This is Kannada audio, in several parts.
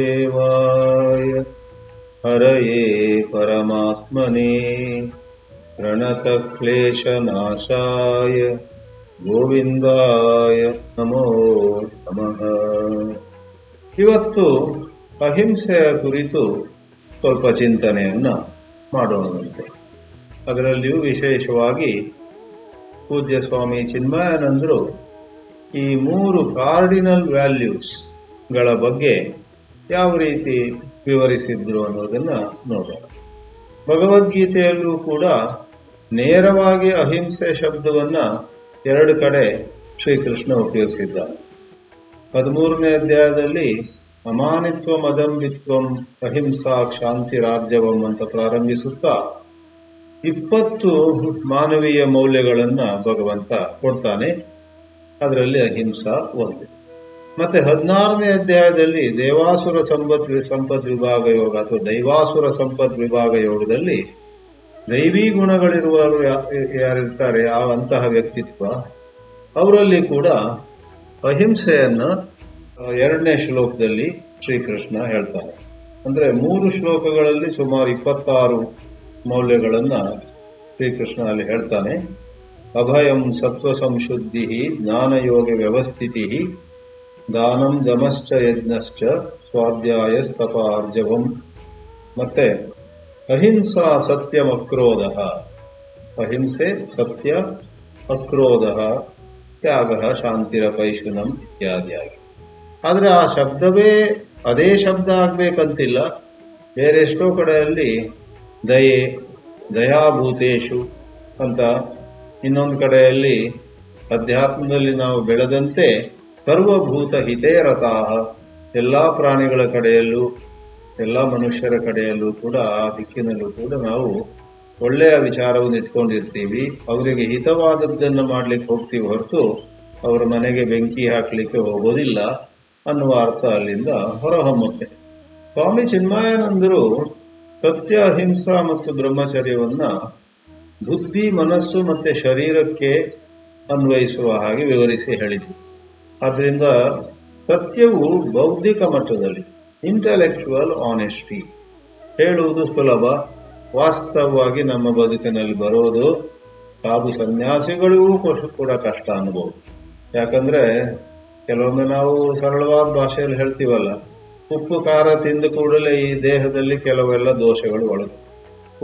ವಾಸುದೇವಾಯ ಹರಯೇ ಪರಮಾತ್ಮನೇ ಪ್ರಣತಕ್ಲೇಶನಾಶಾಯ ಗೋವಿಂದಾಯ ನಮೋ ನಮಃ. ಇವತ್ತು ಅಹಿಂಸೆಯ ಕುರಿತು ಸ್ವಲ್ಪ ಚಿಂತನೆಯನ್ನು ಮಾಡೋಣಂತೆ. ಅದರಲ್ಲಿಯೂ ವಿಶೇಷವಾಗಿ ಪೂಜ್ಯ ಸ್ವಾಮಿ ಚಿನ್ಮಯಾನಂದರು ಈ 3 ಕಾರ್ಡಿನಲ್ ವ್ಯಾಲ್ಯೂಸ್ಗಳ ಬಗ್ಗೆ ಯಾವ ರೀತಿ ವಿವರಿಸಿದ್ರು ಅನ್ನೋದನ್ನು ನೋಡೋಣ. ಭಗವದ್ಗೀತೆಯಲ್ಲೂ ಕೂಡ ನೇರವಾಗಿ ಅಹಿಂಸೆ ಶಬ್ದವನ್ನು 2 ಕಡೆ ಶ್ರೀಕೃಷ್ಣ ಉಪಯೋಗಿಸಿದ್ದಾನೆ. 13ನೇ ಅಧ್ಯಾಯದಲ್ಲಿ ಅಮಾನಿತ್ವಂ ಅದಂಬಿತ್ವಂ ಅಹಿಂಸಾ ಶಾಂತಿ ರಾಜ್ಯವಂ ಅಂತ ಪ್ರಾರಂಭಿಸುತ್ತಾ 20 ಮಾನವೀಯ ಮೌಲ್ಯಗಳನ್ನು ಭಗವಂತ ಕೊಡ್ತಾನೆ. ಅದರಲ್ಲಿ ಅಹಿಂಸಾ ಒಂದು. ಮತ್ತೆ 16ನೇ ಅಧ್ಯಾಯದಲ್ಲಿ ದೇವಾಸುರ ಸಂಪದ್ ವಿಭಾಗ ಯೋಗ ಅಥವಾ ದೈವಾಸುರ ಸಂಪದ್ ವಿಭಾಗ ಯೋಗದಲ್ಲಿ ದೈವಿ ಗುಣಗಳಿರುವವರು ಯಾರಿರ್ತಾರೆ ಅಂತಹ ವ್ಯಕ್ತಿತ್ವ, ಅವರಲ್ಲಿ ಕೂಡ ಅಹಿಂಸೆಯನ್ನ 2ನೇ ಶ್ಲೋಕದಲ್ಲಿ ಶ್ರೀಕೃಷ್ಣ ಹೇಳ್ತಾನೆ. ಅಂದ್ರೆ 3 ಶ್ಲೋಕಗಳಲ್ಲಿ ಸುಮಾರು 26 ಮೌಲ್ಯಗಳನ್ನ ಶ್ರೀಕೃಷ್ಣ ಅಲ್ಲಿ ಹೇಳ್ತಾನೆ. ಅಭಯಂ ಸತ್ವ ಸಂಶುದ್ಧಿ ಜ್ಞಾನಯೋಗ ವ್ಯವಸ್ಥಿತಿ ದಾನಂ ದಮಶ್ಚ ಯಜ್ಞಶ್ಚ ಸ್ವಾಧ್ಯಾಯ ಸ್ತಪಾರ್ಜವಂ. ಮತ್ತೆ ಅಹಿಂಸಾ ಸತ್ಯಂ ಅಕ್ರೋಧ, ಅಹಿಂಸೆ ಸತ್ಯ ಅಕ್ರೋಧ ತ್ಯಾಗ ಶಾಂತಿರಪೈಶುನಂ ಇತ್ಯಾದಿಯಾಗಿ. ಆದರೆ ಆ ಶಬ್ದವೇ ಅದೇ ಶಬ್ದ ಆಗ್ಬೇಕಂತಿಲ್ಲ. ಬೇರೆ ಎಷ್ಟೋ ಕಡೆಯಲ್ಲಿ ದಯೆ ದಯಾಭೂತೇಶು ಅಂತ, ಇನ್ನೊಂದು ಕಡೆಯಲ್ಲಿ ಅಧ್ಯಾತ್ಮದಲ್ಲಿ ನಾವು ಬೆಳೆದಂತೆ ಸರ್ವಭೂತ ಹಿತೇ ರತಾಹ, ಎಲ್ಲ ಪ್ರಾಣಿಗಳ ಕಡೆಯಲ್ಲೂ ಎಲ್ಲ ಮನುಷ್ಯರ ಕಡೆಯಲ್ಲೂ ಕೂಡ ಆ ದಿಕ್ಕಿನಲ್ಲೂ ಕೂಡ ನಾವು ಒಳ್ಳೆಯ ವಿಚಾರವನ್ನು ಇಟ್ಕೊಂಡಿರ್ತೀವಿ. ಅವರಿಗೆ ಹಿತವಾದದ್ದನ್ನು ಮಾಡ್ಲಿಕ್ಕೆ ಹೋಗ್ತೀವಿ ಹೊರತು ಅವರ ಮನೆಗೆ ಬೆಂಕಿ ಹಾಕಲಿಕ್ಕೆ ಹೋಗೋದಿಲ್ಲ ಅನ್ನುವ ಅರ್ಥ ಅಲ್ಲಿಂದ ಹೊರಹೊಮ್ಮುತ್ತೆ. ಸ್ವಾಮಿ ಚಿನ್ಮಯಾನಂದರು ಸತ್ಯ ಅಹಿಂಸಾ ಮತ್ತು ಬ್ರಹ್ಮಚರ್ಯವನ್ನ ಬುದ್ಧಿ ಮನಸ್ಸು ಮತ್ತೆ ಶರೀರಕ್ಕೆ ಅನ್ವಯಿಸುವ ಹಾಗೆ ವಿವರಿಸಿ ಹೇಳಿದರು. ಆದ್ದರಿಂದ ಸತ್ಯವು ಬೌದ್ಧಿಕ ಮಟ್ಟದಲ್ಲಿ ಇಂಟೆಲೆಕ್ಚುವಲ್ ಆನೆಸ್ಟಿ ಹೇಳುವುದು ಸುಲಭ, ವಾಸ್ತವವಾಗಿ ನಮ್ಮ ಬದುಕಿನಲ್ಲಿ ಬರೋದು ಸಾಧು ಸನ್ಯಾಸಿಗಳಿಗೂ ಕೂಡ ಕಷ್ಟ ಅನ್ಬೋದು. ಯಾಕಂದ್ರೆ ಕೆಲವೊಮ್ಮೆ ನಾವು ಸರಳವಾದ ಭಾಷೆಯಲ್ಲಿ ಹೇಳ್ತೀವಲ್ಲ, ಉಪ್ಪು ಖಾರ ತಿಂದ ಕೂಡಲೇ ಈ ದೇಹದಲ್ಲಿ ಕೆಲವೆಲ್ಲ ದೋಷಗಳು ಒಳಗೆ,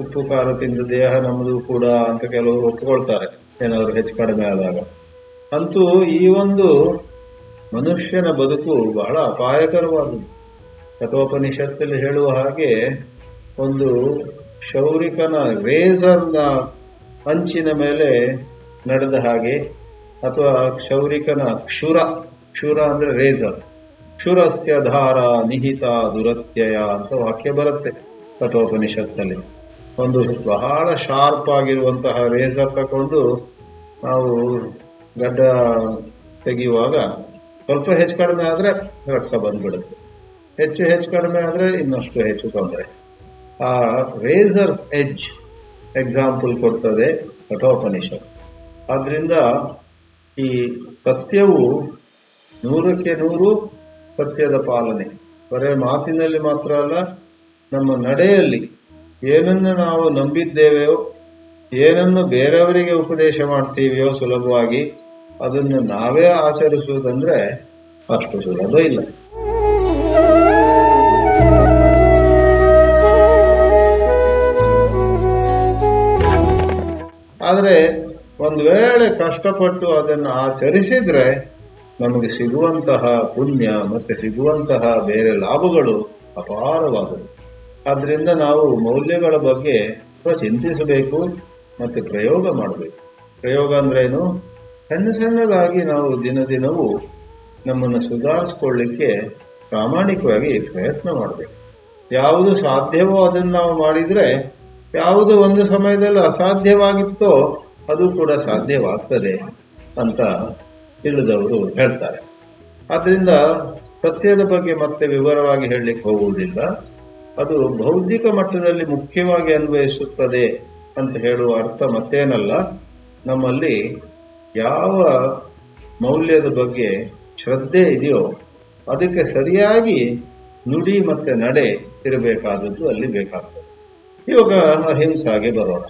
ಉಪ್ಪು ಖಾರ ತಿಂದ ದೇಹ ನಮ್ಮದು ಕೂಡ ಅಂತ ಕೆಲವರು ಒಪ್ಪಿಕೊಳ್ತಾರೆ ಏನಾದ್ರು ಹೆಚ್ಚು ಕಡಿಮೆ ಆದಾಗ. ಅಂತೂ ಈ ಒಂದು ಮನುಷ್ಯನ ಬದುಕು ಬಹಳ ಅಪಾಯಕರವಾದದ್ದು. ಕಠೋಪನಿಷತ್ತಲ್ಲಿ ಹೇಳುವ ಹಾಗೆ ಒಂದು ಕ್ಷೌರಿಕನ ರೇಸರ್ನ ಅಂಚಿನ ಮೇಲೆ ನಡೆದ ಹಾಗೆ, ಅಥವಾ ಕ್ಷೌರಿಕನ ಕ್ಷುರ ಅಂದ್ರೆ ರೇಸರ್, ಕ್ಷುರಸ್ಯ ಧಾರ ನಿಹಿತ ದುರತ್ಯಯ ಅಂತ ವಾಕ್ಯ ಬರುತ್ತೆ ಕಠೋಪನಿಷತ್ತಲ್ಲಿ. ಒಂದು ಬಹಳ ಶಾರ್ಪ್ ಆಗಿರುವಂತಹ ರೇಸರ್ ತಗೊಂಡು ನಾವು ಗಡ್ಡ ತೆಗೆಯುವಾಗ ಸ್ವಲ್ಪ ಹೆಚ್ಚು ಕಡಿಮೆ ಆದರೆ ರಕ್ತ ಬಂದ್ಬಿಡುತ್ತೆ, ಹೆಚ್ಚು ಕಡಿಮೆ ಆದರೆ ಇನ್ನಷ್ಟು ಹೆಚ್ಚು ತೊಂದರೆ. ಆ ರೇಸರ್ಸ್ ಎಡ್ಜ್ ಎಕ್ಸಾಂಪಲ್ ಕೊಡ್ತದೆ ಕಠೋಪನಿಷತ್. ಆದ್ರಿಂದ ಈ ಸತ್ಯವು 100ಕ್ಕೆ 100 ಸತ್ಯದ ಪಾಲನೆ ಬರೇ ಮಾತಿನಲ್ಲಿ ಮಾತ್ರ ಅಲ್ಲ, ನಮ್ಮ ನಡೆಯಲ್ಲಿ ಏನನ್ನು ನಾವು ನಂಬಿದ್ದೇವೆಯೋ, ಏನನ್ನು ಬೇರೆಯವರಿಗೆ ಉಪದೇಶ ಮಾಡ್ತೀವಿಯೋ ಸುಲಭವಾಗಿ, ಅದನ್ನು ನಾವೇ ಆಚರಿಸುವುದಂದ್ರೆ ಅಷ್ಟು ಸುಲಭ ಇಲ್ಲ. ಆದರೆ ಒಂದು ವೇಳೆ ಕಷ್ಟಪಟ್ಟು ಅದನ್ನು ಆಚರಿಸಿದ್ರೆ ನಮಗೆ ಸಿಗುವಂತಹ ಪುಣ್ಯ ಮತ್ತೆ ಸಿಗುವಂತಹ ಬೇರೆ ಲಾಭಗಳು ಅಪಾರವಾದವು. ಆದ್ರಿಂದ ನಾವು ಮೌಲ್ಯಗಳ ಬಗ್ಗೆ ಚಿಂತಿಸಬೇಕು ಮತ್ತೆ ಪ್ರಯೋಗ ಮಾಡಬೇಕು. ಪ್ರಯೋಗ ಅಂದ್ರೇನು? ಸಣ್ಣದಾಗಿ ನಾವು ದಿನವೂ ನಮ್ಮನ್ನು ಸುಧಾರಿಸ್ಕೊಳ್ಳಿಕ್ಕೆ ಪ್ರಾಮಾಣಿಕವಾಗಿ ಪ್ರಯತ್ನ ಮಾಡಬೇಕು. ಯಾವುದು ಸಾಧ್ಯವೋ ಅದನ್ನು ನಾವು ಮಾಡಿದ್ರೆ, ಯಾವುದು ಒಂದು ಸಮಯದಲ್ಲಿ ಅಸಾಧ್ಯವಾಗಿತ್ತೋ ಅದು ಕೂಡ ಸಾಧ್ಯವಾಗ್ತದೆ ಅಂತ ತಿಳಿದವರು ಹೇಳ್ತಾರೆ. ಆದ್ರಿಂದ ಸತ್ಯದ ಬಗ್ಗೆ ಮತ್ತೆ ವಿವರವಾಗಿ ಹೇಳಲಿಕ್ಕೆ ಹೋಗುವುದಿಲ್ಲ. ಅದು ಬೌದ್ಧಿಕ ಮಟ್ಟದಲ್ಲಿ ಮುಖ್ಯವಾಗಿ ಅನ್ವಯಿಸುತ್ತದೆ ಅಂತ ಹೇಳುವ ಅರ್ಥ ಮತ್ತೇನಲ್ಲ, ನಮ್ಮಲ್ಲಿ ಯಾವ ಮೌಲ್ಯದ ಬಗ್ಗೆ ಶ್ರದ್ಧೆ ಇದೆಯೋ ಅದಕ್ಕೆ ಸರಿಯಾಗಿ ನುಡಿ ಮತ್ತೆ ನಡೆ ಇರಬೇಕಾದದ್ದು ಅಲ್ಲಿ ಬೇಕಾಗ್ತದೆ. ಇವಾಗ ಅಹಿಂಸಾಗೆ ಬರೋಣ.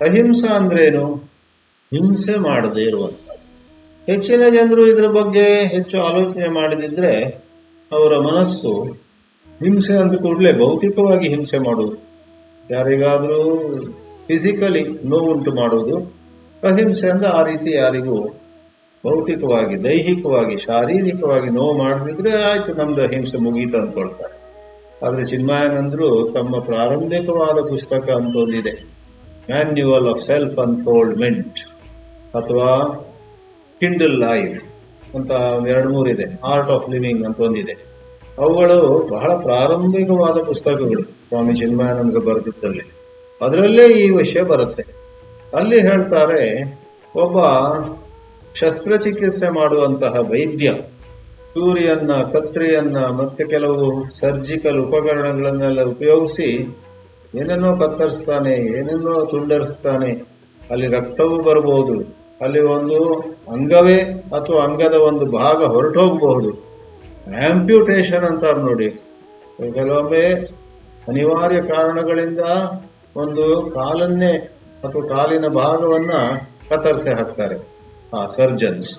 ಅಹಿಂಸಾ ಅಂದ್ರೇನು? ಹಿಂಸೆ ಮಾಡದೇ ಇರುವಂತ. ಹೆಚ್ಚಿನ ಜನರು ಇದರ ಬಗ್ಗೆ ಹೆಚ್ಚು ಆಲೋಚನೆ ಮಾಡದಿದ್ರೆ ಅವರ ಮನಸ್ಸು ಹಿಂಸೆ ಅಂದ ಕೂಡಲೇ ಭೌತಿಕವಾಗಿ ಹಿಂಸೆ ಮಾಡುವುದು, ಯಾರಿಗಾದರೂ ಫಿಸಿಕಲಿ ನೋವುಂಟು ಮಾಡುವುದು. ಅಹಿಂಸೆ ಅಂದ್ರೆ ಆ ರೀತಿ ಯಾರಿಗೂ ಭೌತಿಕವಾಗಿ, ದೈಹಿಕವಾಗಿ, ಶಾರೀರಿಕವಾಗಿ ನೋವು ಮಾಡದಿದ್ರೆ ಆಯ್ತು, ನಮ್ದು ಅಹಿಂಸೆ ಮುಗೀತು ಅಂದ್ಕೊಳ್ತಾರೆ. ಆದ್ರೆ ಚಿನ್ಮಯಾನಂದರು ತಮ್ಮ ಪ್ರಾರಂಭಿಕವಾದ ಪುಸ್ತಕ ಅಂತ ಒಂದಿದೆ, ಮ್ಯಾನ್ಯುವಲ್ ಆಫ್ ಸೆಲ್ಫ್ ಅನ್ಫೋಲ್ಡ್ಮೆಂಟ್ ಅಥವಾ ಕಿಂಡಲ್ ಲೈಫ್ ಅಂತ 2-3 ಇದೆ, ಆರ್ಟ್ ಆಫ್ ಲಿವಿಂಗ್ ಅಂತ ಒಂದಿದೆ. ಅವುಗಳು ಬಹಳ ಪ್ರಾರಂಭಿಕವಾದ ಪುಸ್ತಕಗಳು ಸ್ವಾಮಿ ಚಿನ್ಮಯಾನಂದರು ಬರೆದಿದ್ದಲ್ಲಿ. ಅದರಲ್ಲೇ ಈ ವಿಷಯ ಬರುತ್ತೆ. ಅಲ್ಲಿ ಹೇಳ್ತಾರೆ, ಒಬ್ಬ ಶಸ್ತ್ರಚಿಕಿತ್ಸೆ ಮಾಡುವಂತಹ ವೈದ್ಯ ಚೂರಿಯನ್ನ, ಕತ್ರಿಯನ್ನ ಮತ್ತೆ ಕೆಲವು ಸರ್ಜಿಕಲ್ ಉಪಕರಣಗಳನ್ನೆಲ್ಲ ಉಪಯೋಗಿಸಿ ಏನನ್ನೋ ಕತ್ತರಿಸ್ತಾನೆ, ಏನನ್ನೋ ತುಂಡರಿಸ್ತಾನೆ. ಅಲ್ಲಿ ರಕ್ತವೂ ಬರಬಹುದು, ಅಲ್ಲಿ ಒಂದು ಅಂಗವೇ ಅಥವಾ ಅಂಗದ ಒಂದು ಭಾಗ ಹೊರಟೋಗಬಹುದು. ಆಂಪ್ಯೂಟೇಷನ್ ಅಂತಾರೆ ನೋಡಿ. ಕೆಲವೊಮ್ಮೆ ಅನಿವಾರ್ಯ ಕಾರಣಗಳಿಂದ ಒಂದು ಕಾಲನ್ನೇ ಅಥವಾ ಕಾಲಿನ ಭಾಗವನ್ನ ಕತ್ತರಿಸಿ ಹಾಕ್ತಾರೆ ಆ ಸರ್ಜನ್ಸ್.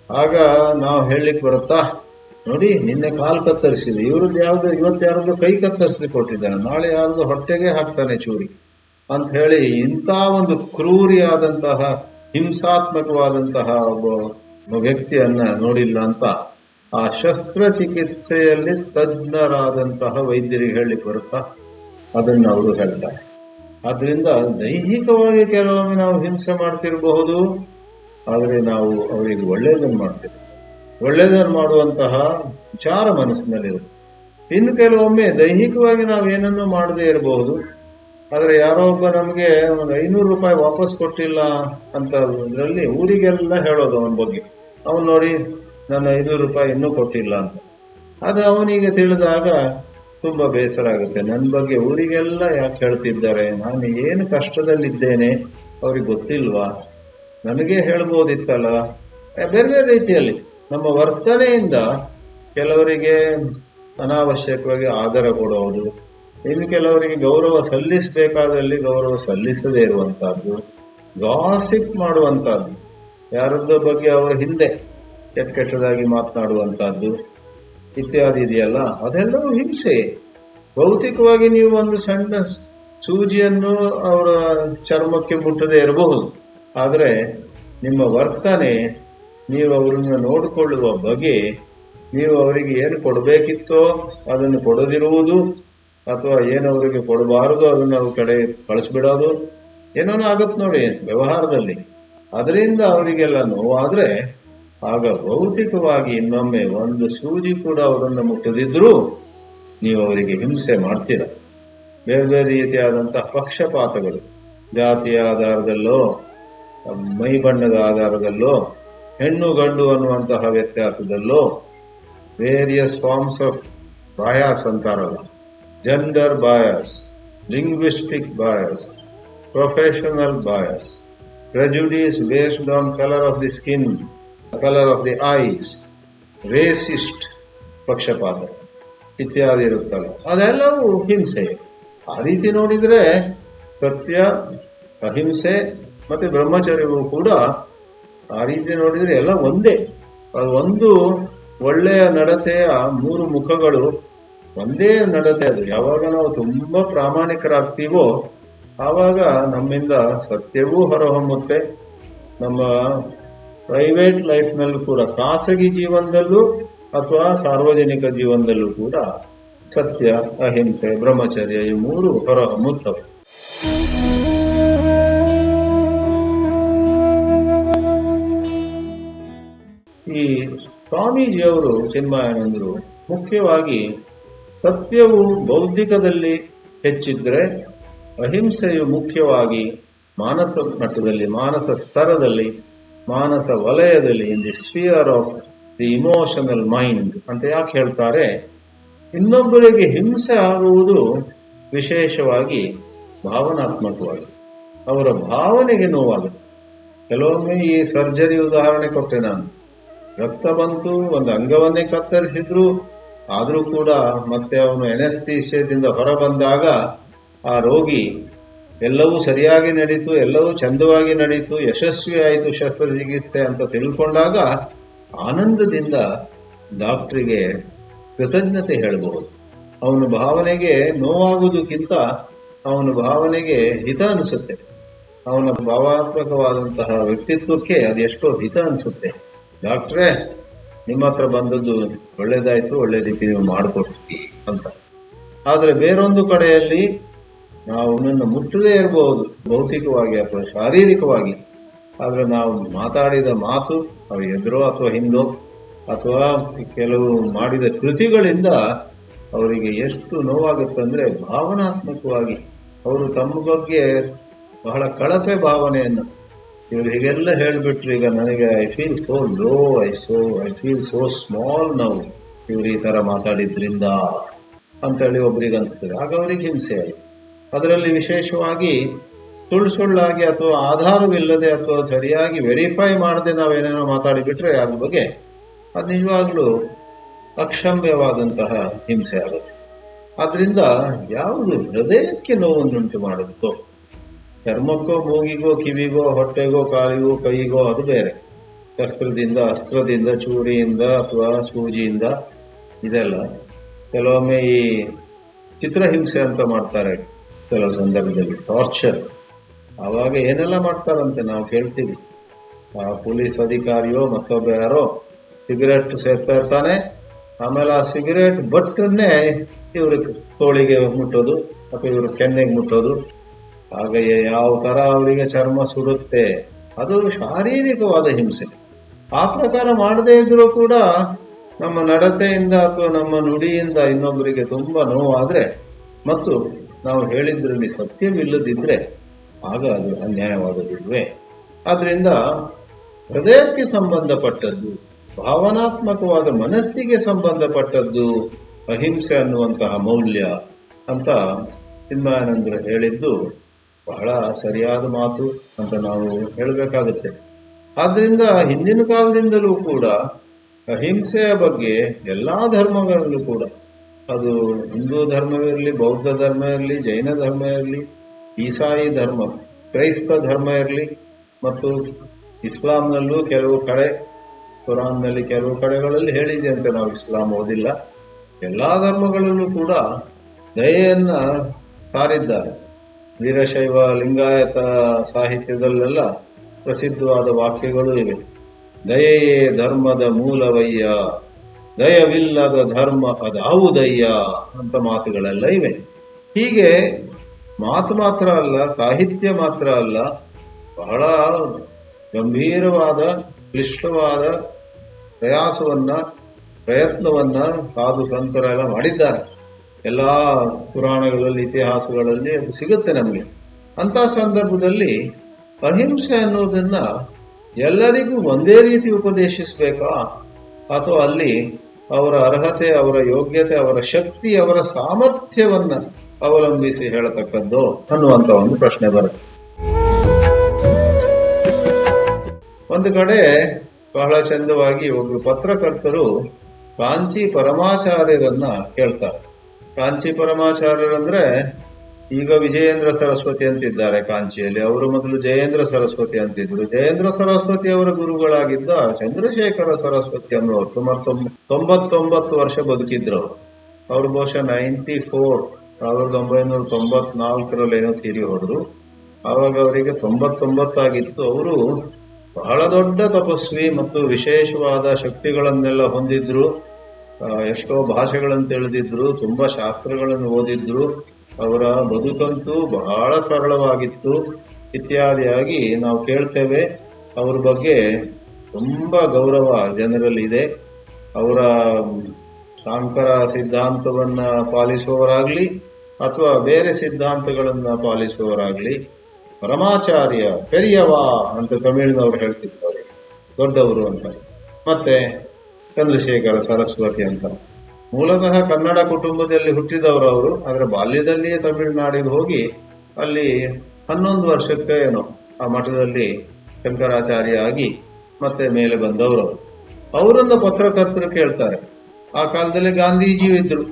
ಆಗ ನಾವು ಹೇಳಲಿಕ್ಕೆ ಬರುತ್ತಾ, ನೋಡಿ ನಿನ್ನೆ ಕಾಲು ಕತ್ತರಿಸಿದೆ, ಇವತ್ತು ಯಾರದ್ದು ಕೈ ಕತ್ತರಿಸ್ಲಿಕ್ಕೆ ಕೊಟ್ಟಿದ್ದಾನೆ, ನಾಳೆ ಯಾರದು ಹೊಟ್ಟೆಗೆ ಹಾಕ್ತಾನೆ ಚೂರಿ ಅಂತ ಹೇಳಿ ಇಂಥ ಒಂದು ಕ್ರೂರಿಯಾದಂತಹ ಹಿಂಸಾತ್ಮಕವಾದಂತಹ ಒಬ್ಬ ವ್ಯಕ್ತಿಯನ್ನ ನೋಡಿಲ್ಲ ಅಂತ ಆ ಶಸ್ತ್ರಚಿಕಿತ್ಸೆಯಲ್ಲಿ ತಜ್ಞರಾದಂತಹ ವೈದ್ಯರಿಗೆ ಹೇಳಲಿಕ್ಕೆ ಬರುತ್ತಾ, ಅದನ್ನು ಅವರು ಹೇಳ್ತಾರೆ. ಆದ್ರಿಂದ ದೈಹಿಕವಾಗಿ ಕೆಲವೊಮ್ಮೆ ನಾವು ಹಿಂಸೆ ಮಾಡ್ತಿರಬಹುದು, ಆದರೆ ನಾವು ಅವರಿಗೆ ಒಳ್ಳೆಯದನ್ನು ಮಾಡ್ತೇವೆ. ಒಳ್ಳೆಯದನ್ನು ಮಾಡುವಂತಹ ವಿಚಾರ ಮನಸ್ಸಿನಲ್ಲಿರುತ್ತೆ. ಇನ್ನು ಕೆಲವೊಮ್ಮೆ ದೈಹಿಕವಾಗಿ ನಾವು ಏನನ್ನೂ ಮಾಡದೇ ಇರಬಹುದು, ಆದರೆ ಯಾರೋ ಒಬ್ಬ ನಮಗೆ ಒಂದು 500 ರೂಪಾಯಿ ವಾಪಸ್ ಕೊಟ್ಟಿಲ್ಲ ಅಂತ ಇದರಲ್ಲಿ ಊರಿಗೆಲ್ಲ ಹೇಳೋದು ಅವನ ಬಗ್ಗೆ. ಅವನು ನೋಡಿ ನನ್ನ 500 ರೂಪಾಯಿ ಇನ್ನೂ ಕೊಟ್ಟಿಲ್ಲ ಅಂತ. ಅದು ಅವನಿಗೆ ತಿಳಿದಾಗ ತುಂಬಾ ಬೇಸರ ಆಗುತ್ತೆ. ನನ್ನ ಬಗ್ಗೆ ಊರಿಗೆಲ್ಲ ಯಾಕೆ ಹೇಳ್ತಿದ್ದಾರೆ, ನಾನು ಏನು ಕಷ್ಟದಲ್ಲಿದ್ದೇನೆ ಅವ್ರಿಗೆ ಗೊತ್ತಿಲ್ವಾ, ನನಗೇ ಹೇಳ್ಬೋದಿತ್ತಲ್ಲ. ಬೇರೆ ಬೇರೆ ರೀತಿಯಲ್ಲಿ ನಮ್ಮ ವರ್ತನೆಯಿಂದ ಕೆಲವರಿಗೆ ಅನಾವಶ್ಯಕವಾಗಿ ಆದರ ಕೊಡೋದು, ಇನ್ನು ಕೆಲವರಿಗೆ ಗೌರವ ಸಲ್ಲಿಸಬೇಕಾದಲ್ಲಿ ಗೌರವ ಸಲ್ಲಿಸದೇ ಇರುವಂತಹದ್ದು, ಗಾಸಿಪ್ ಮಾಡುವಂತಹದ್ದು, ಯಾರದ್ದೋ ಬಗ್ಗೆ ಅವರ ಹಿಂದೆ ಕೆಟ್ಟದಾಗಿ ಮಾತನಾಡುವಂತಹದ್ದು ಇತ್ಯಾದಿ ಇದೆಯಲ್ಲ, ಅದೆಲ್ಲವೂ ಹಿಂಸೆ. ಭೌತಿಕವಾಗಿ ನೀವು ಒಂದು ಸಣ್ಣ ಸೂಜಿಯನ್ನು ಅವರ ಚರ್ಮಕ್ಕೆ ಮುಟ್ಟದೇ ಇರಬಹುದು, ಆದರೆ ನಿಮ್ಮ ವರ್ತನೆ, ನೀವು ಅವರನ್ನು ನೋಡಿಕೊಳ್ಳುವ ಬಗೆ, ನೀವು ಅವರಿಗೆ ಏನು ಕೊಡಬೇಕಿತ್ತೋ ಅದನ್ನು ಕೊಡದಿರುವುದು ಅಥವಾ ಏನು ಅವರಿಗೆ ಕೊಡಬಾರದು ಅದನ್ನು ಅವ್ರ ಕಡೆ ಕಳಿಸ್ಬಿಡೋದು, ಏನೋ ಆಗತ್ತೆ ನೋಡಿ ವ್ಯವಹಾರದಲ್ಲಿ. ಅದರಿಂದ ಅವರಿಗೆಲ್ಲ ನೋವಾದ್ರೆ ಆಗ ಭೌತಿಕವಾಗಿ ಇನ್ನೊಮ್ಮೆ ಒಂದು ಸೂಜಿ ಕೂಡ ಅವರನ್ನು ಮುಟ್ಟದಿದ್ರೂ ನೀವು ಅವರಿಗೆ ಹಿಂಸೆ ಮಾಡ್ತೀರ. ಬೇರೆ ಬೇರೆ ರೀತಿಯಾದಂತಹ ಪಕ್ಷಪಾತಗಳು, ಜಾತಿಯ ಆಧಾರದಲ್ಲೋ ಮೈ ಬಣ್ಣದ ಆಧಾರದಲ್ಲೋ ಹೆಣ್ಣು ಗಂಡು ಅನ್ನುವಂತಹ ವ್ಯತ್ಯಾಸದಲ್ಲೋ, ವೇರಿಯಸ್ ಫಾರ್ಮ್ಸ್ ಆಫ್ ಬಾಯಾಸ್ ಅಂತಾರಲ್ಲ, gender bias, linguistic bias, professional bias, prejudice based on color of the skin, color of the eyes, racist ಪಕ್ಷಪಾತ ಇತ್ಯಾದಿ ಇರುತ್ತಲ್ಲ, ಅದೆಲ್ಲವೂ ಹಿಂಸೆ. ಆ ರೀತಿ ನೋಡಿದ್ರೆ ಸತ್ಯ, ಅಹಿಂಸೆ ಮತ್ತೆ ಬ್ರಹ್ಮಚರ್ಯವೂ ಕೂಡ ಆ ರೀತಿ ನೋಡಿದ್ರೆ ಎಲ್ಲ ಒಂದೇ. ಅದು ಒಂದು ಒಳ್ಳೆಯ ನಡತೆಯ 3 ಮುಖಗಳು, ಒಂದೇ ನಡತೆ. ಅದು ಯಾವಾಗ ನಾವು ತುಂಬಾ ಪ್ರಾಮಾಣಿಕರಾಗ್ತೀವೋ ಆವಾಗ ನಮ್ಮಿಂದ ಸತ್ಯವೂ ಹೊರಹೊಮ್ಮುತ್ತೆ. ನಮ್ಮ ಪ್ರೈವೇಟ್ ಲೈಫ್ನಲ್ಲೂ ಕೂಡ, ಖಾಸಗಿ ಜೀವನದಲ್ಲೂ ಅಥವಾ ಸಾರ್ವಜನಿಕ ಜೀವನದಲ್ಲೂ ಕೂಡ ಸತ್ಯ, ಅಹಿಂಸೆ, ಬ್ರಹ್ಮಚರ್ಯ ಈ 3 ಹೊರಹೊಮ್ಮುತ್ತವೆ. ಈ ಸ್ವಾಮೀಜಿಯವರು ಚಿನ್ಮಯಾನಂದರು ಮುಖ್ಯವಾಗಿ ಸತ್ಯವು ಬೌದ್ಧಿಕದಲ್ಲಿ ಹೆಚ್ಚಿದ್ರೆ, ಅಹಿಂಸೆಯು ಮುಖ್ಯವಾಗಿ ಮಾನಸ ಮಟ್ಟದಲ್ಲಿ, ಮಾನಸ ಸ್ತರದಲ್ಲಿ, ಮಾನಸ ವಲಯದಲ್ಲಿ, in the sphere of the emotional mind ಅಂತ ಯಾಕೆ ಹೇಳ್ತಾರೆ? ಇನ್ನೊಬ್ಬರಿಗೆ ಹಿಂಸೆ ಆಗುವುದು ವಿಶೇಷವಾಗಿ ಭಾವನಾತ್ಮಕವಾಗಿ, ಅವರ ಭಾವನೆಗೆ ನೋವಾಗುತ್ತೆ. ಕೆಲವೊಮ್ಮೆ ಈ ಸರ್ಜರಿ ಉದಾಹರಣೆ ಕೊಟ್ಟೆ ನಾನು. ರಕ್ತ ಬಂತು, ಒಂದು ಅಂಗವನ್ನೇ ಕತ್ತರಿಸಿದ್ರು, ಆದರೂ ಕೂಡ ಮತ್ತೆ ಅವನು ಎನೆಸ್ಥೀಸಿಯಾದಿಂದ ಹೊರಬಂದಾಗ ಆ ರೋಗಿ ಎಲ್ಲವೂ ಸರಿಯಾಗಿ ನಡೀತು, ಎಲ್ಲವೂ ಚಂದವಾಗಿ ನಡೀತು, ಯಶಸ್ವಿ ಆಯಿತು ಶಸ್ತ್ರಚಿಕಿತ್ಸೆ ಅಂತ ತಿಳ್ಕೊಂಡಾಗ ಆನಂದದಿಂದ ಡಾಕ್ಟ್ರಿಗೆ ಕೃತಜ್ಞತೆ ಹೇಳಬಹುದು. ಅವನ ಭಾವನೆಗೆ ನೋವಾಗುವುದಕ್ಕಿಂತ ಅವನ ಭಾವನೆಗೆ ಹಿತ ಅನಿಸುತ್ತೆ. ಅವನ ಭಾವಾತ್ಮಕವಾದಂತಹ ವ್ಯಕ್ತಿತ್ವಕ್ಕೆ ಅದೆಷ್ಟೋ ಹಿತ ಅನಿಸುತ್ತೆ. ಡಾಕ್ಟ್ರೇ, ನಿಮ್ಮ ಹತ್ರ ಬಂದದ್ದು ಒಳ್ಳೇದಾಯ್ತು, ಒಳ್ಳೆ ರೀತಿ ನೀವು ಮಾಡಿಕೊಡ್ತೀವಿ ಅಂತ. ಆದರೆ ಬೇರೊಂದು ಕಡೆಯಲ್ಲಿ ನಾವು ಅವನನ್ನು ಮುಟ್ಟದೇ ಇರಬಹುದು ಭೌತಿಕವಾಗಿ ಅಥವಾ ಶಾರೀರಿಕವಾಗಿ, ಆದರೆ ನಾವು ಮಾತಾಡಿದ ಮಾತು ಅವು ಎದುರೋ ಅಥವಾ ಹಿಂದೋ ಅಥವಾ ಕೆಲವು ಮಾಡಿದ ಕೃತಿಗಳಿಂದ ಅವರಿಗೆ ಎಷ್ಟು ನೋವಾಗುತ್ತಂದ್ರೆ ಭಾವನಾತ್ಮಕವಾಗಿ ಅವರು ತಮ್ಮ ಬಗ್ಗೆ ಬಹಳ ಕಳಪೆ ಭಾವನೆಯನ್ನು ಇವರು ಹೀಗೆಲ್ಲ ಹೇಳಿಬಿಟ್ರು. ಈಗ ನನಗೆ I feel so low, I feel so small ನಾವು ಇವರು ಈ ಥರ ಮಾತಾಡಿದ್ರಿಂದ ಅಂತೇಳಿ ಒಬ್ರಿಗೆ ಅನಿಸ್ತದೆ. ಆಗ ಅವರಿಗೆ ಹಿಂಸೆ ಆಯಿತು. ಅದರಲ್ಲಿ ವಿಶೇಷವಾಗಿ ಸುಳ್ಳಾಗಿ ಅಥವಾ ಆಧಾರವಿಲ್ಲದೆ ಅಥವಾ ಸರಿಯಾಗಿ ವೆರಿಫೈ ಮಾಡದೆ ನಾವೇನೇನೋ ಮಾತಾಡಿಬಿಟ್ರೆ ಅದ್ರ ಬಗ್ಗೆ ಅದು ನಿಜವಾಗ್ಲೂ ಅಕ್ಷಮ್ಯವಾದಂತಹ ಹಿಂಸೆ ಆಗುತ್ತೆ. ಆದ್ರಿಂದ ಯಾವುದು ಹೃದಯಕ್ಕೆ ನೋವನ್ನುಂಟು ಮಾಡುತ್ತೋ, ಚರ್ಮಕ್ಕೋ, ಮೂಗಿಗೋ, ಕಿವಿಗೋ, ಹೊಟ್ಟೆಗೋ, ಕಾಲಿಗೋ, ಕೈಗೋ ಅದು ಬೇರೆ. ಶಸ್ತ್ರದಿಂದ, ಅಸ್ತ್ರದಿಂದ, ಚೂರಿಯಿಂದ ಅಥವಾ ಸೂಜಿಯಿಂದ ಇದೆಲ್ಲ. ಕೆಲವೊಮ್ಮೆ ಈ ಚಿತ್ರಹಿಂಸೆ ಅಂತ ಮಾಡ್ತಾರೆ ಕೆಲವು ಸಂದರ್ಭದಲ್ಲಿ, ಟಾರ್ಚರ್. ಆವಾಗ ಏನೆಲ್ಲ ಮಾಡ್ತಾರಂತೆ ನಾವು ಕೇಳ್ತೀವಿ. ಆ ಪೊಲೀಸ್ ಅಧಿಕಾರಿಯೋ ಮತ್ತೊಬ್ಬ ಯಾರೋ ಸಿಗರೇಟ್ ಸೇರ್ತಾ ಇರ್ತಾನೆ, ಆಮೇಲೆ ಆ ಸಿಗರೇಟ್ ಬಟ್ಟನ್ನೇ ಇವ್ರ ತೋಳಿಗೆ ಮುಟ್ಟೋದು ಅಥವಾ ಇವ್ರ ಕೆನ್ನೆಗೆ ಮುಟ್ಟೋದು. ಹಾಗೆಯೇ ಯಾವ ತರ ಅವರಿಗೆ ಚರ್ಮ ಸುಡುತ್ತೆ. ಅದು ಶಾರೀರಿಕವಾದ ಹಿಂಸೆ. ಆ ಪ್ರಕಾರ ಮಾಡದೇ ಇದ್ರೂ ಕೂಡ ನಮ್ಮ ನಡತೆಯಿಂದ ಅಥವಾ ನಮ್ಮ ನುಡಿಯಿಂದ ಇನ್ನೊಬ್ಬರಿಗೆ ತುಂಬಾ ನೋವಾದ್ರೆ ಮತ್ತು ನಾವು ಹೇಳಿದ್ರಲ್ಲಿ ಸತ್ಯವಿಲ್ಲದಿದ್ರೆ ಆಗ ಅದು ಅನ್ಯಾಯವಾದದಿಲ್ವೇ? ಆದ್ರಿಂದ ಹೃದಯಕ್ಕೆ ಸಂಬಂಧಪಟ್ಟದ್ದು, ಭಾವನಾತ್ಮಕವಾದ ಮನಸ್ಸಿಗೆ ಸಂಬಂಧಪಟ್ಟದ್ದು ಅಹಿಂಸೆ ಅನ್ನುವಂತಹ ಮೌಲ್ಯ ಅಂತ ಚಿನ್ಮಯಾನಂದರು ಹೇಳಿದ್ದು ಬಹಳ ಸರಿಯಾದ ಮಾತು ಅಂತ ನಾವು ಹೇಳಬೇಕಾಗುತ್ತೆ. ಆದ್ರಿಂದ ಹಿಂದಿನ ಕಾಲದಿಂದಲೂ ಕೂಡ ಅಹಿಂಸೆಯ ಬಗ್ಗೆ ಎಲ್ಲಾ ಧರ್ಮಗಳಲ್ಲೂ ಕೂಡ, ಅದು ಹಿಂದೂ ಧರ್ಮವಿರಲಿ, ಬೌದ್ಧ ಧರ್ಮ ಇರಲಿ, ಜೈನ ಧರ್ಮ ಇರಲಿ, ಈಸಾಯಿ ಧರ್ಮ, ಕ್ರೈಸ್ತ ಧರ್ಮ ಇರಲಿ ಮತ್ತು ಇಸ್ಲಾಂನಲ್ಲೂ ಕೆಲವು ಕಡೆ, ಕುರಾನ್ನಲ್ಲಿ ಕೆಲವು ಕಡೆಗಳಲ್ಲಿ ಹೇಳಿದೆ ಅಂತ ನಾವು ಇಸ್ಲಾಂ ಓದಿಲ್ಲ. ಎಲ್ಲಾ ಧರ್ಮಗಳಲ್ಲೂ ಕೂಡ ದಯೆಯನ್ನ ಸಾರಿದ್ದಾರೆ. ವೀರಶೈವ ಲಿಂಗಾಯತ ಸಾಹಿತ್ಯದಲ್ಲೆಲ್ಲ ಪ್ರಸಿದ್ಧವಾದ ವಾಕ್ಯಗಳು ಇವೆ. ದಯೆಯೇ ಧರ್ಮದ ಮೂಲವಯ್ಯ, ದಯವಿಲ್ಲದ ಧರ್ಮ ಅದಾವುದಯ್ಯ ಅಂತ ಮಾತುಗಳೆಲ್ಲ ಇವೆ. ಹೀಗೆ ಮಾತು ಮಾತ್ರ ಅಲ್ಲ, ಸಾಹಿತ್ಯ ಮಾತ್ರ ಅಲ್ಲ, ಬಹಳ ಗಂಭೀರವಾದ ಕ್ಲಿಷ್ಟವಾದ ಪ್ರಯತ್ನವನ್ನ ಸಾಧು ಸಂತರೆಲ್ಲ ಮಾಡಿದ್ದಾರೆ. ಎಲ್ಲ ಪುರಾಣಗಳಲ್ಲಿ, ಇತಿಹಾಸಗಳಲ್ಲಿ ಅದು ಸಿಗುತ್ತೆ ನಮಗೆ. ಅಂತ ಸಂದರ್ಭದಲ್ಲಿ ಅಹಿಂಸೆ ಅನ್ನೋದನ್ನ ಎಲ್ಲರಿಗೂ ಒಂದೇ ರೀತಿ ಉಪದೇಶಿಸಬೇಕಾ ಅಥವಾ ಅಲ್ಲಿ ಅವರ ಅರ್ಹತೆ, ಅವರ ಯೋಗ್ಯತೆ, ಅವರ ಶಕ್ತಿ, ಅವರ ಸಾಮರ್ಥ್ಯವನ್ನ ಅವಲಂಬಿಸಿ ಹೇಳತಕ್ಕದ್ದು ಅನ್ನುವಂತ ಒಂದು ಪ್ರಶ್ನೆ ಬರುತ್ತೆ. ಒಂದು ಕಡೆ ಬಹಳ ಚಂದವಾಗಿ ಒಬ್ಬರು ಪತ್ರಕರ್ತರು ಕಾಂಚಿ ಪರಮಾಚಾರ್ಯರನ್ನ ಕೇಳ್ತಾರೆ. ಕಾಂಚಿ ಪರಮಾಚಾರ್ಯರಂದ್ರೆ ಈಗ ವಿಜಯೇಂದ್ರ ಸರಸ್ವತಿ ಅಂತಿದ್ದಾರೆ ಕಾಂಚಿಯಲ್ಲಿ. ಅವರು ಮೊದಲು ಜಯೇಂದ್ರ ಸರಸ್ವತಿ ಅಂತಿದ್ರು. ಜಯೇಂದ್ರ ಸರಸ್ವತಿ ಅವರ ಗುರುಗಳಾಗಿದ್ದ ಚಂದ್ರಶೇಖರ ಸರಸ್ವತಿ ಅನ್ನೋರು ಸುಮಾರು 99 ವರ್ಷ ಬದುಕಿದ್ರು. ಅವರು ಬಹುಶಃ 1994 ಏನೋ ತೀರಿ ಹೋದ್ರು. ಆವಾಗ ಅವರಿಗೆ 99 ಆಗಿತ್ತು. ಅವರು ಬಹಳ ದೊಡ್ಡ ತಪಸ್ವಿ ಮತ್ತು ವಿಶೇಷವಾದ ಶಕ್ತಿಗಳನ್ನೆಲ್ಲ ಹೊಂದಿದ್ರು. ಎಷ್ಟೋ ಭಾಷೆಗಳನ್ನು ತಿಳಿದಿದ್ರು, ತುಂಬಾ ಶಾಸ್ತ್ರಗಳನ್ನು ಓದಿದ್ರು. ಅವರ ಬದುಕಂತೂ ಬಹಳ ಸರಳವಾಗಿತ್ತು ಇತ್ಯಾದಿಯಾಗಿ ನಾವು ಕೇಳ್ತೇವೆ. ಅವ್ರ ಬಗ್ಗೆ ತುಂಬಾ ಗೌರವ ಜನರಲ್ಲಿದೆ. ಅವರ ಶಾಂಕರ ಸಿದ್ಧಾಂತವನ್ನ ಪಾಲಿಸುವವರಾಗ್ಲಿ ಅಥವಾ ಬೇರೆ ಸಿದ್ಧಾಂತಗಳನ್ನ ಪಾಲಿಸುವವರಾಗ್ಲಿ ಪರಮಾಚಾರ್ಯ ಪೆರಿಯವಾ ಅಂತ ತಮಿಳಿನವ್ರು ಹೇಳ್ತಿರ್ತಾರೆ, ದೊಡ್ಡವರು ಅಂತ. ಮತ್ತೆ ಚಂದ್ರಶೇಖರ ಸರಸ್ವತಿ ಅಂತ. ಮೂಲತಃ ಕನ್ನಡ ಕುಟುಂಬದಲ್ಲಿ ಹುಟ್ಟಿದವರು ಅವರು. ಆದರೆ ಬಾಲ್ಯದಲ್ಲಿಯೇ ತಮಿಳುನಾಡಿಗೆ ಹೋಗಿ ಅಲ್ಲಿ 11 ವರ್ಷಕ್ಕೆ ಏನೋ ಆ ಮಠದಲ್ಲಿ ಶಂಕರಾಚಾರ್ಯ ಆಗಿ ಮತ್ತೆ ಮೇಲೆ ಬಂದವರು. ಅವರನ್ನ ಪತ್ರಕರ್ತರು ಕೇಳ್ತಾರೆ, ಆ ಕಾಲದಲ್ಲಿ ಗಾಂಧೀಜಿಯು ಇದ್ರು.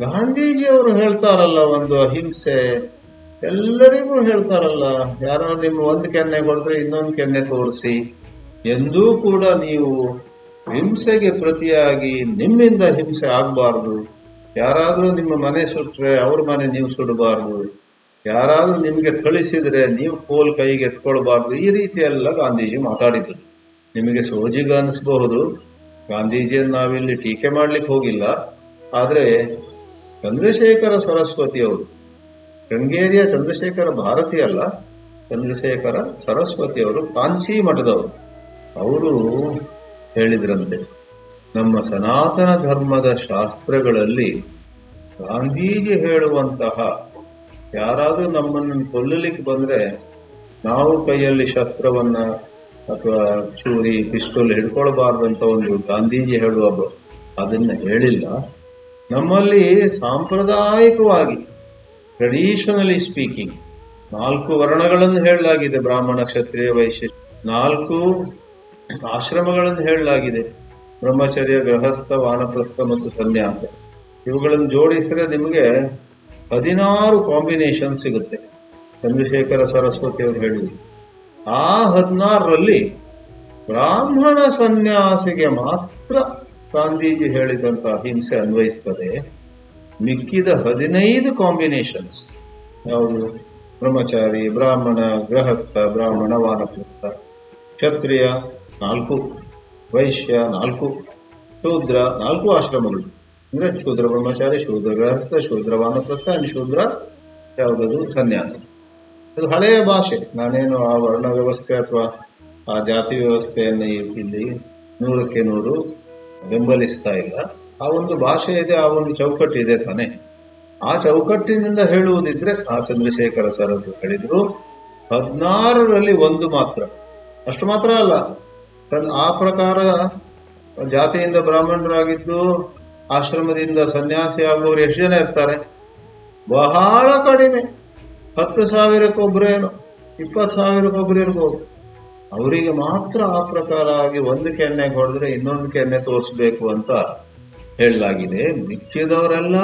ಗಾಂಧೀಜಿಯವರು ಹೇಳ್ತಾರಲ್ಲ, ಒಂದು ಅಹಿಂಸೆ ಎಲ್ಲರಿಗೂ ಹೇಳ್ತಾರಲ್ಲ, ಯಾರೋ ನಿಮ್ಮ ಒಂದು ಕೆನ್ನೆ ಕೊಡ್ತಾರೆ ಇನ್ನೊಂದು ಕೆನ್ನೆ ತೋರಿಸಿ, ಎಂದೂ ಕೂಡ ನೀವು ಹಿಂಸೆಗೆ ಪ್ರತಿಯಾಗಿ ನಿಮ್ಮಿಂದ ಹಿಂಸೆ ಆಗಬಾರ್ದು. ಯಾರಾದ್ರೂ ನಿಮ್ಮ ಮನೆ ಸುಟ್ರೆ ಅವ್ರ ಮನೆ ನೀವು ಸುಡಬಾರ್ದು, ಯಾರಾದ್ರೂ ನಿಮ್ಗೆ ಥಳಿಸಿದ್ರೆ ನೀವು ಕೋಲ್ ಕೈಗೆ ಎತ್ಕೊಳ್ಬಾರ್ದು. ಈ ರೀತಿ ಎಲ್ಲ ಗಾಂಧೀಜಿ ಮಾತಾಡಿದ್ರು. ನಿಮಗೆ ಸೋಜಿಗ ಅನಿಸ್ಬಹುದು, ಗಾಂಧೀಜಿಯನ್ನು ನಾವಿಲ್ಲಿ ಟೀಕೆ ಮಾಡ್ಲಿಕ್ಕೆ ಹೋಗಿಲ್ಲ. ಆದ್ರೆ ಚಂದ್ರಶೇಖರ ಸರಸ್ವತಿಯವರು, ಶೃಂಗೇರಿಯ ಚಂದ್ರಶೇಖರ ಭಾರತಿ ಅಲ್ಲ, ಚಂದ್ರಶೇಖರ ಸರಸ್ವತಿಯವರು ಕಾಂಚಿ ಮಠದವರು. ಅವರು ಹೇಳಿದ್ರಂತೆ, ನಮ್ಮ ಸನಾತನ ಧರ್ಮದ ಶಾಸ್ತ್ರಗಳಲ್ಲಿ ಗಾಂಧೀಜಿ ಹೇಳುವಂತಹ ಯಾರಾದ್ರೂ ನಮ್ಮನ್ನು ಕೊಲ್ಲಲಿಕ್ಕೆ ಬಂದ್ರೆ ನಾವು ಕೈಯಲ್ಲಿ ಶಸ್ತ್ರವನ್ನ ಅಥವಾ ಚೂರಿ ಪಿಸ್ಟೋಲ್ ಹಿಡ್ಕೊಳ್ಬಾರ್ದಂತ ಒಂದು ಗಾಂಧೀಜಿ ಹೇಳುವ ಅದನ್ನ ಹೇಳಿಲ್ಲ. ನಮ್ಮಲ್ಲಿ ಸಾಂಪ್ರದಾಯಿಕವಾಗಿ ಟ್ರೆಡಿಷನಲಿ ಸ್ಪೀಕಿಂಗ್ 4 ವರ್ಣಗಳನ್ನು ಹೇಳಲಾಗಿದೆ, ಬ್ರಾಹ್ಮಣ ಕ್ಷತ್ರಿಯ ವೈಶ್ಯ. 4 ಆಶ್ರಮಗಳನ್ನು ಹೇಳಲಾಗಿದೆ, ಬ್ರಹ್ಮಚರ್ಯ, ಗೃಹಸ್ಥ, ವಾನಪ್ರಸ್ಥ ಮತ್ತು ಸನ್ಯಾಸ. ಇವುಗಳನ್ನು ಜೋಡಿಸಿದ್ರೆ ನಿಮಗೆ 16 ಕಾಂಬಿನೇಷನ್ ಸಿಗುತ್ತೆ. ಚಂದ್ರಶೇಖರ ಸರಸ್ವತಿ ಅವರು ಹೇಳಿದ್ರು. ಆ 16ರಲ್ಲಿ ಬ್ರಾಹ್ಮಣ ಸನ್ಯಾಸಿಗೆ ಮಾತ್ರ ಗಾಂಧೀಜಿ ಹೇಳಿದಂತ ಅಹಿಂಸೆ ಅನ್ವಯಿಸ್ತದೆ. ಮಿಕ್ಕಿದ 15 ಕಾಂಬಿನೇಷನ್ಸ್ ಯಾವುದು? ಬ್ರಹ್ಮಚಾರಿ, ಬ್ರಾಹ್ಮಣ, ಗೃಹಸ್ಥ, ಬ್ರಾಹ್ಮಣ, ವಾನಪ್ರಸ್ಥ, ಕ್ಷತ್ರಿಯ 4, ವೈಶ್ಯ 4, ಶೂದ್ರ 4 ಆಶ್ರಮಗಳು. ಅಂದ್ರೆ ಶೂದ್ರ ಬ್ರಹ್ಮಚಾರಿ, ಶೂದ್ರ ಗೃಹಸ್ಥ, ಶೂದ್ರ ವಾನಪ್ರಸ್ಥ ಅಂಡ್ ಶೂದ್ರ ಯಾವುದದು ಸನ್ಯಾಸ. ಅದು ಹಳೆಯ ಭಾಷೆ. ನಾನೇನು ಆ ವರ್ಣ ವ್ಯವಸ್ಥೆ ಅಥವಾ ಆ ಜಾತಿ ವ್ಯವಸ್ಥೆಯನ್ನು ಇಲ್ಲಿ 100ಕ್ಕೆ 100 ಬೆಂಬಲಿಸ್ತಾ ಇಲ್ಲ. ಆ ಒಂದು ಭಾಷೆ ಇದೆ, ಆ ಒಂದು ಚೌಕಟ್ಟು ಇದೆ ತಾನೆ. ಆ ಚೌಕಟ್ಟಿನಿಂದ ಹೇಳುವುದಿದ್ರೆ ಆ ಚಂದ್ರಶೇಖರ ಸರಸ್ವತಿ ಹೇಳಿದ್ರು 16ರಲ್ಲಿ 1 ಮಾತ್ರ. ಅಷ್ಟು ಮಾತ್ರ ಅಲ್ಲ, ಆ ಪ್ರಕಾರ ಜಾತಿಯಿಂದ ಬ್ರಾಹ್ಮಣರಾಗಿದ್ದು ಆಶ್ರಮದಿಂದ ಸನ್ಯಾಸಿ ಆಗುವವರು ಎಷ್ಟು ಜನ ಇರ್ತಾರೆ? ಬಹಳ ಕಡಿಮೆ. 10,000ಕ್ಕೊಬ್ರೇನು, 20,000ಕ್ಕೊಬ್ರು ಇರ್ಬೋದು. ಅವರಿಗೆ ಮಾತ್ರ ಆ ಪ್ರಕಾರ ಆಗಿ 1 ಕೆನ್ನೆ ಹೊಡೆದ್ರೆ ಇನ್ನೊಂದು ಕೆನ್ನೆ ತೋರಿಸ್ಬೇಕು ಅಂತ ಹೇಳಲಾಗಿದೆ. ಮಿಕ್ಕಿದವರೆಲ್ಲ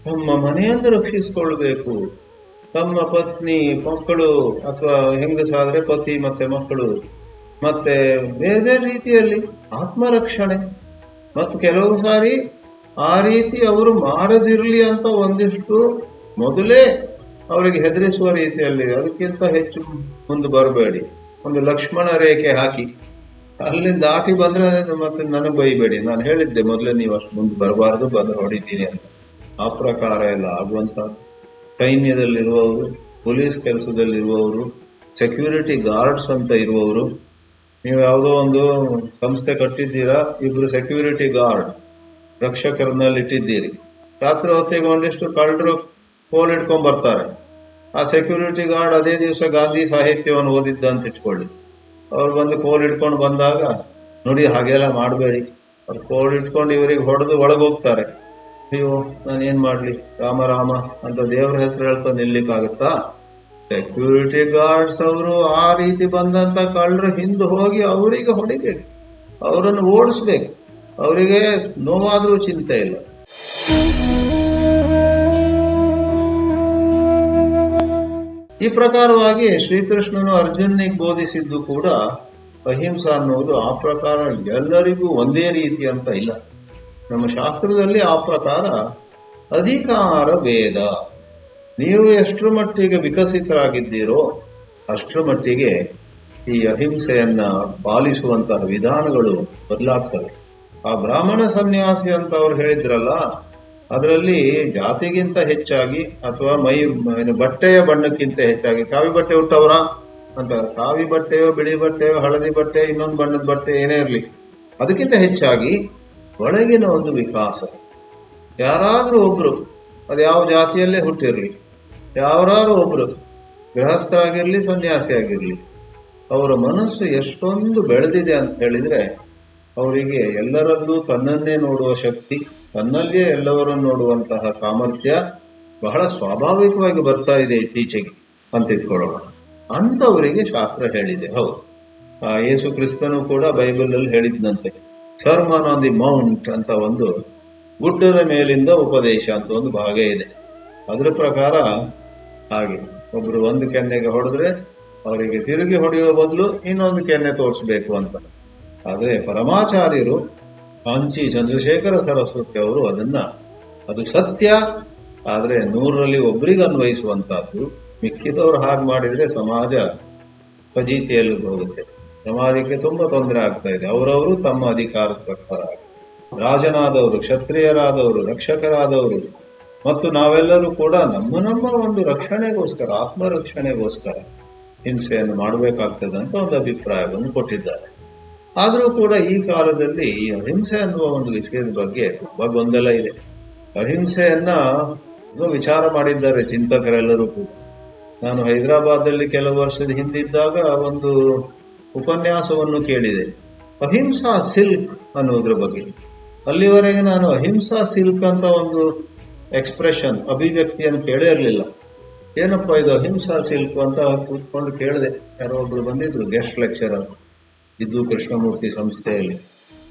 ತಮ್ಮ ಮನೆಯನ್ನು ರಕ್ಷಿಸಿಕೊಳ್ಬೇಕು. ತಮ್ಮ ಪತ್ನಿ, ಮಕ್ಕಳು, ಅಥವಾ ಹೆಂಗಸಾದ್ರೆ ಪತಿ ಮತ್ತೆ ಮಕ್ಕಳು, ಮತ್ತೆ ಬೇರೆ ಬೇರೆ ರೀತಿಯಲ್ಲಿ ಆತ್ಮರಕ್ಷಣೆ. ಮತ್ತು ಕೆಲವು ಸಾರಿ ಆ ರೀತಿ ಅವರು ಮಾಡದಿರಲಿ ಅಂತ ಒಂದಿಷ್ಟು ಮೊದಲೇ ಅವರಿಗೆ ಹೆದರಿಸುವ ರೀತಿಯಲ್ಲಿ, ಅದಕ್ಕಿಂತ ಹೆಚ್ಚು ಮುಂದೆ ಬರಬೇಡಿ, ಒಂದು ಲಕ್ಷ್ಮಣ ರೇಖೆ ಹಾಕಿ ಅಲ್ಲಿಂದ ದಾಟಿ ಬಂದ್ರೆ ಮತ್ತೆ ನನಗೆ ಬೈಬೇಡಿ, ನಾನು ಹೇಳಿದ್ದೆ ಮೊದಲೇ ನೀವು ಅಷ್ಟು ಮುಂದೆ ಬರಬಾರ್ದು, ಬಂದ್ರೆ ಹೊಡಿತೀನಿ ಅಂತ. ಆ ಪ್ರಕಾರ ಎಲ್ಲ ಆಗುವಂತ. ಸೈನ್ಯದಲ್ಲಿರುವವರು, ಪೊಲೀಸ್ ಕೆಲಸದಲ್ಲಿರುವವರು, ಸೆಕ್ಯೂರಿಟಿ ಗಾರ್ಡ್ಸ್ ಅಂತ ಇರುವವರು, ನೀವು ಯಾವುದೋ ಒಂದು ಸಂಸ್ಥೆ ಕಟ್ಟಿದ್ದೀರಾ, 2 ಸೆಕ್ಯೂರಿಟಿ ಗಾರ್ಡ್ ರಕ್ಷಕರನ್ನಲ್ಲಿ ಇಟ್ಟಿದ್ದೀರಿ. ರಾತ್ರಿ ಹೊತ್ತಿಗೆ ಒಂದಿಷ್ಟು ಕಳ್ಳರು ಕೋಲ್ ಇಟ್ಕೊಂಡ್ ಬರ್ತಾರೆ. ಆ ಸೆಕ್ಯೂರಿಟಿ ಗಾರ್ಡ್ ಅದೇ ದಿವಸ ಗಾಂಧಿ ಸಾಹಿತ್ಯವನ್ನು ಓದಿದ್ದ ಅಂತ ಇಟ್ಕೊಳ್ಳಿ. ಅವ್ರು ಬಂದು ಕೋಲ್ ಇಟ್ಕೊಂಡು ಬಂದಾಗ, ನೋಡಿ ಹಾಗೆಲ್ಲ ಮಾಡಬೇಡಿ, ಅವ್ರು ಕೋಲ್ ಇಟ್ಕೊಂಡು ಇವರಿಗೆ ಹೊಡೆದು ಒಳಗೋಗ್ತಾರೆ. ಅಯ್ಯೋ ನಾನೇನ್ ಮಾಡ್ಲಿ, ರಾಮ ರಾಮ ಅಂತ ದೇವರ ಹೆಸರು ಹೇಳ್ಕೊಂಡು ನಿಲ್ಲಿಕ್ಕಾಗತ್ತಾ? ಸೆಕ್ಯೂರಿಟಿ ಗಾರ್ಡ್ಸ್ ಅವರು ಆ ರೀತಿ ಬಂದಂತ ಕಳ್ಳರು ಹಿಂದೆ ಹೋಗಿ ಅವರಿಗೆ ಹೊಡಿಬೇಕು, ಅವರನ್ನು ಓಡಿಸ್ಬೇಕು. ಅವರಿಗೆ ನೋವಾದ್ರೂ ಚಿಂತೆ ಇಲ್ಲ. ಈ ಪ್ರಕಾರವಾಗಿ ಶ್ರೀಕೃಷ್ಣನು ಅರ್ಜುನಿಗೆ ಬೋಧಿಸಿದ್ದು ಕೂಡ ಅಹಿಂಸಾ ಅನ್ನೋದು ಆ ಪ್ರಕಾರ ಎಲ್ಲರಿಗೂ ಒಂದೇ ರೀತಿ ಅಂತ ಇಲ್ಲ. ನಮ್ಮ ಶಾಸ್ತ್ರದಲ್ಲಿ ಆ ಪ್ರಕಾರ ಅಧಿಕಾರ ಭೇದ. ನೀವು ಎಷ್ಟರ ಮಟ್ಟಿಗೆ ವಿಕಸಿತರಾಗಿದ್ದೀರೋ ಅಷ್ಟರ ಮಟ್ಟಿಗೆ ಈ ಅಹಿಂಸೆಯನ್ನ ಪಾಲಿಸುವಂತಹ ವಿಧಾನಗಳು ಬದಲಾಗ್ತವೆ. ಆ ಬ್ರಾಹ್ಮಣ ಸನ್ಯಾಸಿ ಅಂತ ಅವ್ರು ಹೇಳಿದ್ರಲ್ಲ, ಅದರಲ್ಲಿ ಜಾತಿಗಿಂತ ಹೆಚ್ಚಾಗಿ ಅಥವಾ ಬಟ್ಟೆಯ ಬಣ್ಣಕ್ಕಿಂತ ಹೆಚ್ಚಾಗಿ, ಕಾವಿ ಬಟ್ಟೆ ಹುಟ್ಟವರ ಅಂತ, ಕಾವಿ ಬಟ್ಟೆಯೋ ಬಿಳಿ ಬಟ್ಟೆಯೋ ಹಳದಿ ಬಟ್ಟೆ ಇನ್ನೊಂದು ಬಣ್ಣದ ಬಟ್ಟೆ ಏನೇ ಇರಲಿ, ಅದಕ್ಕಿಂತ ಹೆಚ್ಚಾಗಿ ಒಳಗಿನ ಒಂದು ವಿಕಾಸ. ಯಾರಾದ್ರೂ ಒಬ್ರು, ಅದು ಯಾವ ಜಾತಿಯಲ್ಲೇ ಹುಟ್ಟಿರ್ಲಿ, ಯಾರಾದ್ರೂ ಒಬ್ರು ಗೃಹಸ್ಥರಾಗಿರ್ಲಿ ಸನ್ಯಾಸಿ ಆಗಿರ್ಲಿ, ಅವರ ಮನಸ್ಸು ಎಷ್ಟೊಂದು ಬೆಳೆದಿದೆ ಅಂತ ಹೇಳಿದ್ರೆ, ಅವರಿಗೆ ಎಲ್ಲರಲ್ಲೂ ತನ್ನನ್ನೇ ನೋಡುವ ಶಕ್ತಿ, ತನ್ನಲ್ಲಿಯೇ ಎಲ್ಲವರನ್ನು ನೋಡುವಂತಹ ಸಾಮರ್ಥ್ಯ ಬಹಳ ಸ್ವಾಭಾವಿಕವಾಗಿ ಬರ್ತಾ ಇದೆ ಇತ್ತೀಚೆಗೆ ಅಂತ ಇಟ್ಕೊಳ್ಳೋಣ. ಅಂತವರಿಗೆ ಶಾಸ್ತ್ರ ಹೇಳಿದೆ. ಹೌದು, ಯೇಸು ಕ್ರಿಸ್ತನು ಕೂಡ ಬೈಬಲ್ ಅಲ್ಲಿ ಹೇಳಿದ್ನಂತೆ, ಸರ್ಮನ್ ಆನ್ ದಿ ಮೌಂಟ್ ಅಂತ ಒಂದು ಗುಡ್ಡದ ಮೇಲಿಂದ ಉಪದೇಶ ಅಂತ ಒಂದು ಭಾಗ ಇದೆ. ಅದರ ಪ್ರಕಾರ ಹಾಗೆ ಒಬ್ರು ಒಂದು ಕೆನ್ನೆಗೆ ಹೊಡೆದ್ರೆ ಅವರಿಗೆ ತಿರುಗಿ ಹೊಡೆಯುವ ಬದಲು ಇನ್ನೊಂದು ಕೆನ್ನೆ ತೋರಿಸ್ಬೇಕು ಅಂತ. ಆದರೆ ಪರಮಾಚಾರ್ಯರು ಕಾಂಚಿ ಚಂದ್ರಶೇಖರ ಸರಸ್ವತಿ ಅವರು ಅದು ಸತ್ಯ, ಆದರೆ 100ರಲ್ಲಿ ಒಬ್ಬರಿಗೆ ಅನ್ವಯಿಸುವಂತಹದ್ದು. ಮಿಕ್ಕಿದವರು ಹಾಗೆ ಮಾಡಿದ್ರೆ ಸಮಾಜ ಫಜೀತಿಯಲ್ಲಿ ಹೋಗುತ್ತೆ, ಸಮಾಜಕ್ಕೆ ತುಂಬಾ ತೊಂದರೆ ಆಗ್ತಾ ಇದೆ. ಅವರವರು ತಮ್ಮ ಅಧಿಕಾರದ ಪ್ರಕಾರ ರಾಜನಾದವರು, ಕ್ಷತ್ರಿಯರಾದವರು, ರಕ್ಷಕರಾದವರು ಮತ್ತು ನಾವೆಲ್ಲರೂ ಕೂಡ ನಮ್ಮ ಒಂದು ರಕ್ಷಣೆಗೋಸ್ಕರ, ಆತ್ಮರಕ್ಷಣೆಗೋಸ್ಕರ ಹಿಂಸೆಯನ್ನು ಮಾಡಬೇಕಾಗ್ತದೆ ಅಂತ ಒಂದು ಅಭಿಪ್ರಾಯವನ್ನು ಕೊಟ್ಟಿದ್ದಾರೆ. ಆದರೂ ಕೂಡ ಈ ಕಾಲದಲ್ಲಿ ಅಹಿಂಸೆ ಅನ್ನುವ ಒಂದು ವಿಷಯದ ಬಗ್ಗೆ ತುಂಬಾ ಗೊಂದಲ ಇದೆ. ಅಹಿಂಸೆಯನ್ನ ವಿಚಾರ ಮಾಡಿದ್ದಾರೆ ಚಿಂತಕರೆಲ್ಲರೂ ಕೂಡ. ನಾನು ಹೈದರಾಬಾದಲ್ಲಿ ಕೆಲವು ವರ್ಷದ ಹಿಂದಿದ್ದಾಗ ಒಂದು ಉಪನ್ಯಾಸವನ್ನು ಕೇಳಿದೆ, ಅಹಿಂಸಾ ಸಿಲ್ಕ್ ಅನ್ನೋದ್ರ ಬಗ್ಗೆ. ಅಲ್ಲಿವರೆಗೆ ನಾನು ಅಹಿಂಸಾ ಸಿಲ್ಕ್ ಅಂತ ಒಂದು ಎಕ್ಸ್ಪ್ರೆಷನ್, ಅಭಿವ್ಯಕ್ತಿಯನ್ನು ಕೇಳೇ ಇರಲಿಲ್ಲ. ಏನಪ್ಪಾ ಇದು ಅಹಿಂಸಾ ಸಿಲ್ಕ್ ಅಂತ ಕೂತ್ಕೊಂಡು ಕೇಳಿದೆ. ಯಾರೋ ಒಬ್ರು ಬಂದಿದ್ರು, ಗೆಸ್ಟ್ ಲೆಕ್ಚರರ್ ಇದ್ದು ಕೃಷ್ಣಮೂರ್ತಿ ಸಂಸ್ಥೆಯಲ್ಲಿ.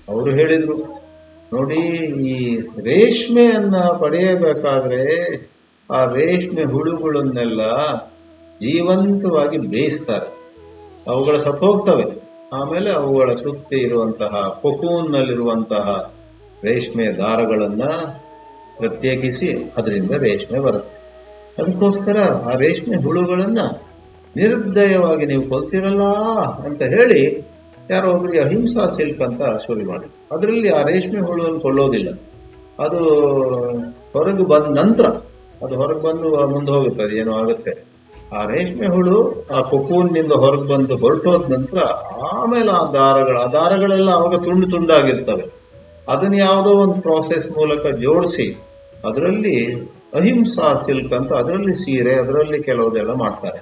ಅವರು ಹೇಳಿದ್ರು, ನೋಡಿ, ಈ ರೇಷ್ಮೆಯನ್ನ ಪಡೆಯಬೇಕಾದ್ರೆ ಆ ರೇಷ್ಮೆ ಹುಳುಗಳನ್ನೆಲ್ಲ ಜೀವಂತವಾಗಿ ಬೇಯಿಸ್ತಾರೆ, ಅವುಗಳ ಸತ್ತೋಗ್ತವೆ. ಆಮೇಲೆ ಅವುಗಳ ಸುತ್ತಿ ಇರುವಂತಹ ಕೊಕೂನ್ನಲ್ಲಿರುವಂತಹ ರೇಷ್ಮೆ ದಾರಗಳನ್ನ ಪ್ರತ್ಯೇಕಿಸಿ ಅದರಿಂದ ರೇಷ್ಮೆ ಬರುತ್ತೆ. ಅದಕ್ಕೋಸ್ಕರ ಆ ರೇಷ್ಮೆ ಹುಳುಗಳನ್ನ ನಿರ್ದಯವಾಗಿ ನೀವು ಕೊಲ್ತಿರಲ್ಲ ಅಂತ ಹೇಳಿ ಯಾರೋ ಒಬ್ಬರಿಗೆ ಅಹಿಂಸಾ ಸಿಲ್ಕ್ ಅಂತ ಶುರು ಮಾಡಿ. ಅದರಲ್ಲಿ ಆ ರೇಷ್ಮೆ ಹುಳುವನ್ನು ಕೊಳ್ಳೋದಿಲ್ಲ, ಅದು ಹೊರಗೆ ಬಂದ ನಂತರ, ಅದು ಹೊರಗೆ ಬಂದು ಮುಂದೆ ಹೋಗುತ್ತೆ, ಅದು ಏನೋ ಆಗುತ್ತೆ. ಆ ರೇಷ್ಮೆ ಹುಳು ಆ ಕೊಕೂನ್ನಿಂದ ಹೊರಗೆ ಬಂದು ಹೊರಟೋದ ನಂತರ ಆಮೇಲೆ ಆ ದಾರಗಳೆಲ್ಲ ಅವಾಗ ತುಂಡು ತುಂಡಾಗಿರ್ತವೆ. ಅದನ್ನ ಯಾವುದೋ ಒಂದು ಪ್ರಾಸೆಸ್ ಮೂಲಕ ಜೋಡಿಸಿ ಅದರಲ್ಲಿ ಅಹಿಂಸಾ ಸಿಲ್ಕ್ ಅಂತ, ಅದರಲ್ಲಿ ಸೀರೆ, ಅದರಲ್ಲಿ ಕೆಲವುದೆಲ್ಲ ಮಾಡ್ತಾರೆ.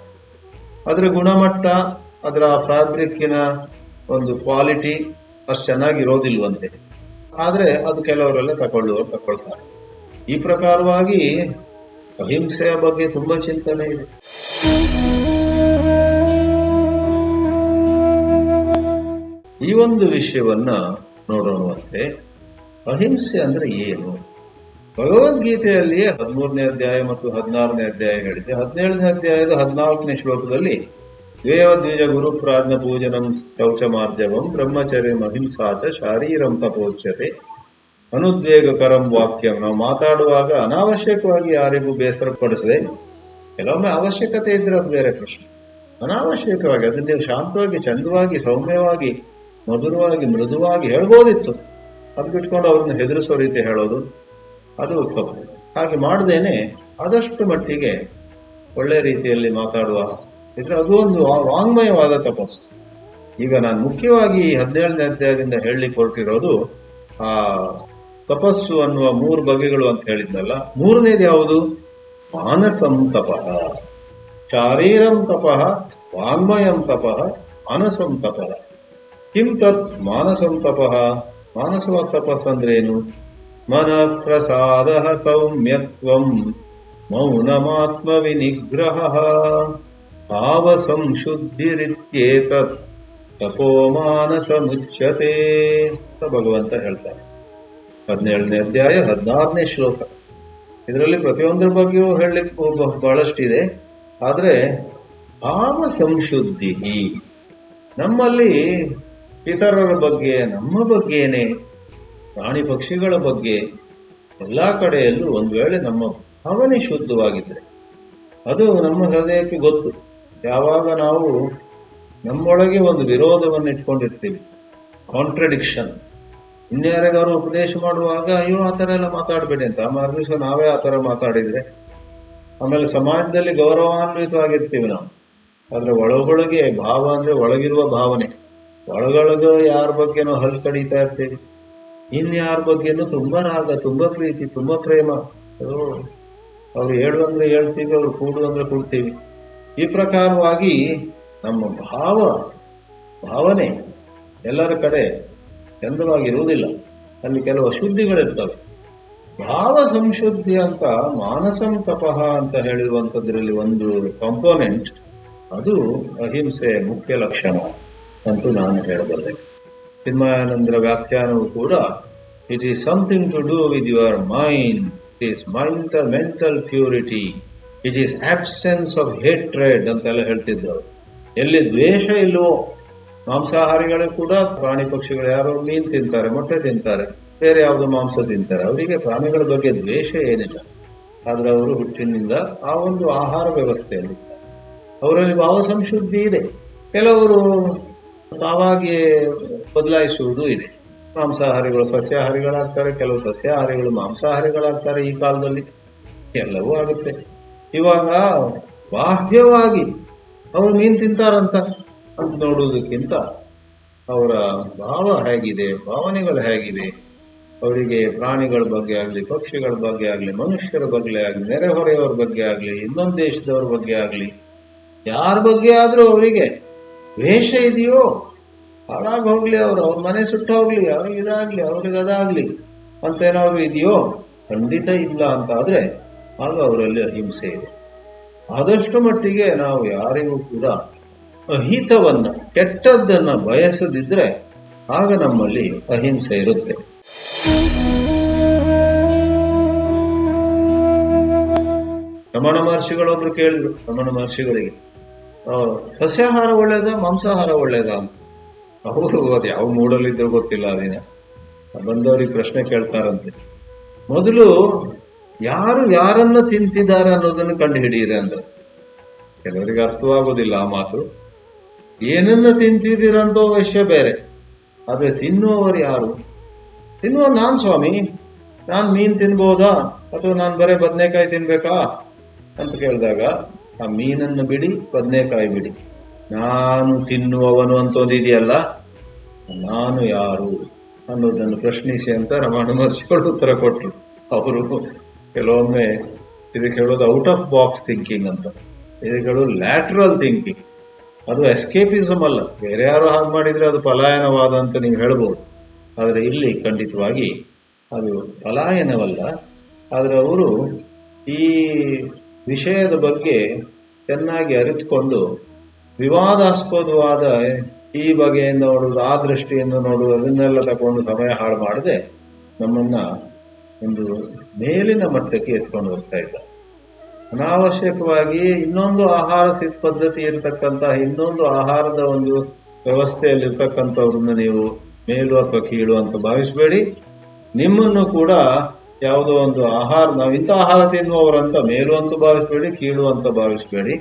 ಅದರ ಗುಣಮಟ್ಟ, ಅದರ ಫ್ಯಾಬ್ರಿಕ್ಕಿನ ಒಂದು ಕ್ವಾಲಿಟಿ ಅಷ್ಟು ಚೆನ್ನಾಗಿರೋದಿಲ್ವಂತೆ. ಆದರೆ ಅದು ಕೆಲವರೆಲ್ಲ ತಗೊಳ್ತಾರೆ. ಈ ಪ್ರಕಾರವಾಗಿ ಅಹಿಂಸೆಯ ಬಗ್ಗೆ ತುಂಬಾ ಚಿಂತನೆ ಇದೆ. ಈ ಒಂದು ವಿಷಯವನ್ನ ನೋಡೋಣವಂತೆ. ಅಹಿಂಸೆ ಅಂದ್ರೆ ಏನು? ಭಗವದ್ಗೀತೆಯಲ್ಲಿಯೇ 13ನೇ ಅಧ್ಯಾಯ ಮತ್ತು 16ನೇ ಅಧ್ಯಾಯ ಹೇಳಿದೆ. 17ನೇ ಅಧ್ಯಾಯದ 14ನೇ ಶ್ಲೋಕದಲ್ಲಿ ದ್ವೇಯದ್ವಿಜ ಗುರು ಪ್ರಾಜ್ಞ ಪೂಜನಂ ಶೌಚಮಾರ್ಜವಂ ಬ್ರಹ್ಮಚರ್ಯಂ ಅಹಿಂಸಾಚ ಶಾರೀರಂ ತಪೋಚ್ಯತೆ ಅನುದ್ವೇಗಕರಂ ವಾಕ್ಯಂ. ನಾವು ಮಾತಾಡುವಾಗ ಅನಾವಶ್ಯಕವಾಗಿ ಯಾರಿಗೂ ಬೇಸರ ಪಡಿಸದೆ, ಕೆಲವೊಮ್ಮೆ ಅವಶ್ಯಕತೆ ಇದ್ರೆ ಅದು ಬೇರೆ ಪ್ರಶ್ನೆ, ಅನಾವಶ್ಯಕವಾಗಿ ಅದನ್ನ ನೀವು ಶಾಂತವಾಗಿ, ಚಂದವಾಗಿ, ಸೌಮ್ಯವಾಗಿ, ಮಧುರವಾಗಿ, ಮೃದುವಾಗಿ ಹೇಳ್ಬೋದಿತ್ತು. ಅದು ಬಿಟ್ಕೊಂಡು ಅವ್ರನ್ನ ಹೆದರಿಸೋ ರೀತಿ ಹೇಳೋದು ಅದು ತಪ್ಪು. ಹಾಗೆ ಮಾಡದೇನೆ ಆದಷ್ಟು ಮಟ್ಟಿಗೆ ಒಳ್ಳೆ ರೀತಿಯಲ್ಲಿ ಮಾತಾಡುವ ಇದ್ರೆ ಅದು ಒಂದು ವಾಂಗ್ಮಯವಾದ ತಪಸ್ಸು. ಈಗ ನಾನು ಮುಖ್ಯವಾಗಿ 17ನೇ ಅಧ್ಯಾಯದಿಂದ ಹೇಳಲಿಕ್ಕೆ ಹೊರಟಿರೋದು ಆ ತಪಸ್ಸು ಅನ್ನುವ 3 ಬಗೆಗಳು ಅಂತ ಹೇಳಿದ್ನಲ್ಲ. 3ನೇದು ಯಾವುದು? ಮಾನಸಂ ತಪಃ, ಶಾರೀರಂ ತಪಃ, ವಾಂಗ್ಮಯಂ ತಪಃ, ಮಾನಸಂ ತಪಃ. ಕಿಂ ತತ್ ಮಾನಸಂ ತಪಃ? ಮಾನಸ ತಪಸ್ಸಂದ್ರೇನು? ಮನ ಪ್ರಸಾದ ಸೌಮ್ಯತ್ವಂ ಮೌನಮಾತ್ಮ ವಿನಿಗ್ರಹ ಭಾವ ಸಂಶುದ್ಧಿರಿತ್ಯೇತತ್ ತಪೋ ಮಾನಸ ಮುಚ್ಯತೆ ಅಂತ ಭಗವಂತ ಹೇಳ್ತಾರೆ. 17ನೇ ಅಧ್ಯಾಯ 16ನೇ ಶ್ಲೋಕ. ಇದರಲ್ಲಿ ಪ್ರತಿಯೊಂದರ ಬಗ್ಗೆಯೂ ಹೇಳಲಿಕ್ಕೆ ಬಹಳಷ್ಟಿದೆ. ಆದ್ರೆ ಭಾವ ಸಂಶುದ್ಧಿ, ನಮ್ಮಲ್ಲಿ ಇತರರ ಬಗ್ಗೆ, ನಮ್ಮ ಬಗ್ಗೆನೆ, ಪ್ರಾಣಿ ಪಕ್ಷಿಗಳ ಬಗ್ಗೆ ಎಲ್ಲಾ ಕಡೆಯಲ್ಲೂ ಒಂದು ವೇಳೆ ನಮ್ಮ ಭಾವನೆ ಶುದ್ಧವಾಗಿದ್ರೆ ಅದು ನಮ್ಮ ಹೃದಯಕ್ಕೆ ಗೊತ್ತು. ಯಾವಾಗ ನಾವು ನಮ್ಮೊಳಗೆ ಒಂದು ವಿರೋಧವನ್ನು ಇಟ್ಕೊಂಡಿರ್ತೀವಿ, ಕಾಂಟ್ರಡಿಕ್ಷನ್, ಇನ್ಯಾರಿಗಾರು ಉಪದೇಶ ಮಾಡುವಾಗ ಅಯ್ಯೋ ಆ ಥರ ಎಲ್ಲ ಮಾತಾಡಬೇಡಿ ಅಂತ, ಮಾರ್ನಿಸ ನಾವೇ ಆ ಥರ ಮಾತಾಡಿದ್ರೆ ಆಮೇಲೆ ಸಮಾಜದಲ್ಲಿ ಗೌರವಾನ್ವಿತವಾಗಿರ್ತೀವಿ ನಾವು. ಆದ್ರೆ ಒಳಗೊಳಗೆ ಭಾವ ಅಂದ್ರೆ ಒಳಗಿರುವ ಭಾವನೆ, ಒಳಗೊಳಗ ಯಾರ ಬಗ್ಗೆನೋ ಹಲ್ ಕಡಿತಾ ಇರ್ತೀವಿ, ಇನ್ಯಾರ ಬಗ್ಗೆನೂ ತುಂಬಾ ರಾಗ, ತುಂಬಾ ಪ್ರೀತಿ, ತುಂಬಾ ಪ್ರೇಮ. ಅವ್ರು ಹೇಳು ಅಂದ್ರೆ ಹೇಳ್ತೀವಿ, ಅವ್ರು ಕೂಡು ಅಂದ್ರೆ ಕೂಡ್ತೀವಿ. ಈ ಪ್ರಕಾರವಾಗಿ ನಮ್ಮ ಭಾವನೆ ಎಲ್ಲರ ಕಡೆ ಚಂದವಾಗಿರುವುದಿಲ್ಲ, ಅಲ್ಲಿ ಕೆಲವು ಅಶುದ್ಧಿಗಳಿರ್ತವೆ. ಭಾವ ಸಂಶುದ್ಧಿ ಅಂತ ಮಾನಸಂ ತಪಃ ಅಂತ ಹೇಳಿರುವಂಥದ್ರಲ್ಲಿ ಒಂದು ಕಾಂಪೋನೆಂಟ್, ಅದು ಅಹಿಂಸೆ ಮುಖ್ಯ ಲಕ್ಷಣ ಅಂತೂ ನಾನು ಹೇಳಬಲ್ಲೆ. ಚಿನ್ಮಯಾನಂದರ ವ್ಯಾಖ್ಯಾನವು ಕೂಡ it is something to do with your mind, it is mental purity, it is absence of hatred ಅಂತೆಲ್ಲ ಹೇಳ್ತಿದ್ರು. ಎಲ್ಲಿ ದ್ವೇಷ ಇಲ್ವೋ, ಮಾಂಸಾಹಾರಿಗಳು ಕೂಡ ಪ್ರಾಣಿ ಪಕ್ಷಿಗಳು ಯಾರೋ ಮೀನು ತಿಂತಾರೆ, ಮೊಟ್ಟೆ ತಿಂತಾರೆ, ಬೇರೆ ಯಾವುದೋ ಮಾಂಸ ತಿಂತಾರೆ, ಅವರಿಗೆ ಪ್ರಾಣಿಗಳ ಬಗ್ಗೆ ದ್ವೇಷ ಏನಿಲ್ಲ. ಆದ್ರೆ ಅವರು ಹುಟ್ಟಿನಿಂದ ಆ ಒಂದು ಆಹಾರ ವ್ಯವಸ್ಥೆಯಲ್ಲಿ ಅವರಲ್ಲಿ ಭಾವ ಸಂಶುದ್ಧಿ ಇದೆ. ಕೆಲವರು ತಾವಾಗಿಯೇ ಬದಲಾಯಿಸುವುದು ಇದೆ. ಮಾಂಸಾಹಾರಿಗಳು ಸಸ್ಯಾಹಾರಿಗಳಾಗ್ತಾರೆ, ಕೆಲವು ಸಸ್ಯಾಹಾರಿಗಳು ಮಾಂಸಾಹಾರಿಗಳಾಗ್ತಾರೆ. ಈ ಕಾಲದಲ್ಲಿ ಎಲ್ಲವೂ ಆಗುತ್ತೆ. ಇವಾಗ ಬಾಹ್ಯವಾಗಿ ಅವರು ಮೀನು ತಿಂತಾರಂತ ಅಂತ ನೋಡುವುದಕ್ಕಿಂತ ಅವರ ಭಾವ ಹೇಗಿದೆ, ಭಾವನೆಗಳು ಹೇಗಿವೆ, ಅವರಿಗೆ ಪ್ರಾಣಿಗಳ ಬಗ್ಗೆ ಆಗಲಿ, ಪಕ್ಷಿಗಳ ಬಗ್ಗೆ ಆಗಲಿ, ಮನುಷ್ಯರ ಬಗ್ಗೆ ಆಗಲಿ, ನೆರೆಹೊರೆಯವರ ಬಗ್ಗೆ ಆಗಲಿ, ಇನ್ನೊಂದು ದೇಶದವ್ರ ಬಗ್ಗೆ ಆಗಲಿ, ಯಾರ ಬಗ್ಗೆ ಆದ್ರೂ ಅವರಿಗೆ ದ್ವೇಷ ಇದೆಯೋ, ಹಾಳಾಗಿ ಹೋಗ್ಲಿ, ಅವ್ರ ಮನೆ ಸುಟ್ಟು ಹೋಗ್ಲಿ, ಅವ್ರಿಗೆ ಇದಾಗ್ಲಿ, ಅವ್ರಿಗೆ ಅದಾಗ್ಲಿ ಅಂತ ಏನಾದ್ರು ಇದೆಯೋ? ಖಂಡಿತ ಇಲ್ಲ ಅಂತ ಆದ್ರೆ ಆಗ ಅವರಲ್ಲಿ ಅಹಿಂಸೆ ಇದೆ. ಆದಷ್ಟು ಮಟ್ಟಿಗೆ ನಾವು ಯಾರಿಗೂ ಕೂಡ ಅಹಿತವನ್ನ, ಕೆಟ್ಟದ್ದನ್ನ ಬಯಸದಿದ್ರೆ ಆಗ ನಮ್ಮಲ್ಲಿ ಅಹಿಂಸೆ ಇರುತ್ತೆ. ರಮಣ ಮಹರ್ಷಿಗಳೊಬ್ರು ಕೇಳಿದ್ರು ರಮಣ ಮಹರ್ಷಿಗಳಿಗೆ, ಸಸ್ಯಾಹಾರ ಒಳ್ಳೇದ ಮಾಂಸಾಹಾರ ಒಳ್ಳೇದ ಅಂತ. ಅವರು ಅದು ಯಾವ ಮೂಡಲ್ಲಿದ್ದೋ ಗೊತ್ತಿಲ್ಲ, ಅದಿನ ಬಂದವರಿಗೆ ಪ್ರಶ್ನೆ ಕೇಳ್ತಾರಂತೆ. ಮೊದಲು ಯಾರು ಯಾರನ್ನ ತಿಂತಿದ್ದಾರೆ ಅನ್ನೋದನ್ನು ಕಂಡು ಹಿಡಿಯಿರಿ ಅಂದ್ರೆ. ಕೆಲವರಿಗೆ ಅರ್ಥವಾಗೋದಿಲ್ಲ ಆ ಮಾತು. ಏನನ್ನ ತಿಂತಿದ್ದೀರಂತ ವಿಷಯ ಬೇರೆ, ಆದ್ರೆ ತಿನ್ನುವವರು ಯಾರು? ತಿನ್ನುವ ನಾನ್ ಸ್ವಾಮಿ, ನಾನ್ ಮೀನ್ ತಿನ್ಬೋದಾ ಅಥವಾ ನಾನು ಬರೇ ಬದನೆಕಾಯಿ ತಿನ್ಬೇಕಾ ಅಂತ ಕೇಳಿದಾಗ, ಆ ಮೀನನ್ನು ಬಿಡಿ, ಬದನೆಕಾಯಿ ಬಿಡಿ, ನಾನು ತಿನ್ನುವವನು ಅಂತೋದಿದೆಯಲ್ಲ, ನಾನು ಯಾರು ಅನ್ನೋದನ್ನು ಪ್ರಶ್ನಿಸಿ ಅಂತ ರಮಣ ಮಹರ್ಷಿಗಳು ಉತ್ತರ ಕೊಟ್ರು. ಅವರು ಕೆಲವೊಮ್ಮೆ ಇದಕ್ಕೆ ಹೇಳೋದು ಔಟ್ ಆಫ್ ಬಾಕ್ಸ್ ಥಿಂಕಿಂಗ್ ಅಂತ, ಇದಕ್ಕೆ ಹೇಳೋದು ಲ್ಯಾಟ್ರಲ್ ಥಿಂಕಿಂಗ್. ಅದು ಎಸ್ಕೇಪಿಸಮ್ ಅಲ್ಲ. ಬೇರೆ ಯಾರು ಹಾಗೆ ಮಾಡಿದ್ರೆ ಅದು ಪಲಾಯನವಾದ ಅಂತ ನೀವು ಹೇಳ್ಬೋದು. ಆದರೆ ಇಲ್ಲಿ ಖಂಡಿತವಾಗಿ ಅದು ಪಲಾಯನವಲ್ಲ. ಆದರೆ ಅವರು ಈ ವಿಷಯದ ಬಗ್ಗೆ ಚೆನ್ನಾಗಿ ಅರಿತುಕೊಂಡು ವಿವಾದಾಸ್ಪದವಾದ ಈ ಬಗೆಯಿಂದ ನೋಡುವುದು, ಆ ದೃಷ್ಟಿಯಿಂದ ನೋಡುವುದು, ಅದನ್ನೆಲ್ಲ ತಗೊಂಡು ಸಮಯ ಹಾಳು ಮಾಡದೆ ನಮ್ಮನ್ನ ಒಂದು ಮೇಲಿನ ಮಟ್ಟಕ್ಕೆ ಎತ್ಕೊಂಡು ಹೋಗ್ತಾ ಇದ್ದಾರೆ. ಅನಾವಶ್ಯಕವಾಗಿ ಇನ್ನೊಂದು ಆಹಾರ ಪದ್ಧತಿ ಇರತಕ್ಕಂತಹ, ಇನ್ನೊಂದು ಆಹಾರದ ಒಂದು ವ್ಯವಸ್ಥೆಯಲ್ಲಿರ್ತಕ್ಕಂಥವ್ರನ್ನ ನೀವು ಮೇಲು ಅಥವಾ ಕೀಳು ಅಂತ ಭಾವಿಸಬೇಡಿ. ನಿಮ್ಮನ್ನು ಕೂಡ ಯಾವುದೋ ಒಂದು ಆಹಾರ, ನಾವು ಇಂಥ ಆಹಾರ ತಿನ್ನುವವರಂತ ಮೇಲು ಅಂತ ಭಾವಿಸಬೇಡಿ, ಕೀಳು ಅಂತ ಭಾವಿಸಬೇಡಿ.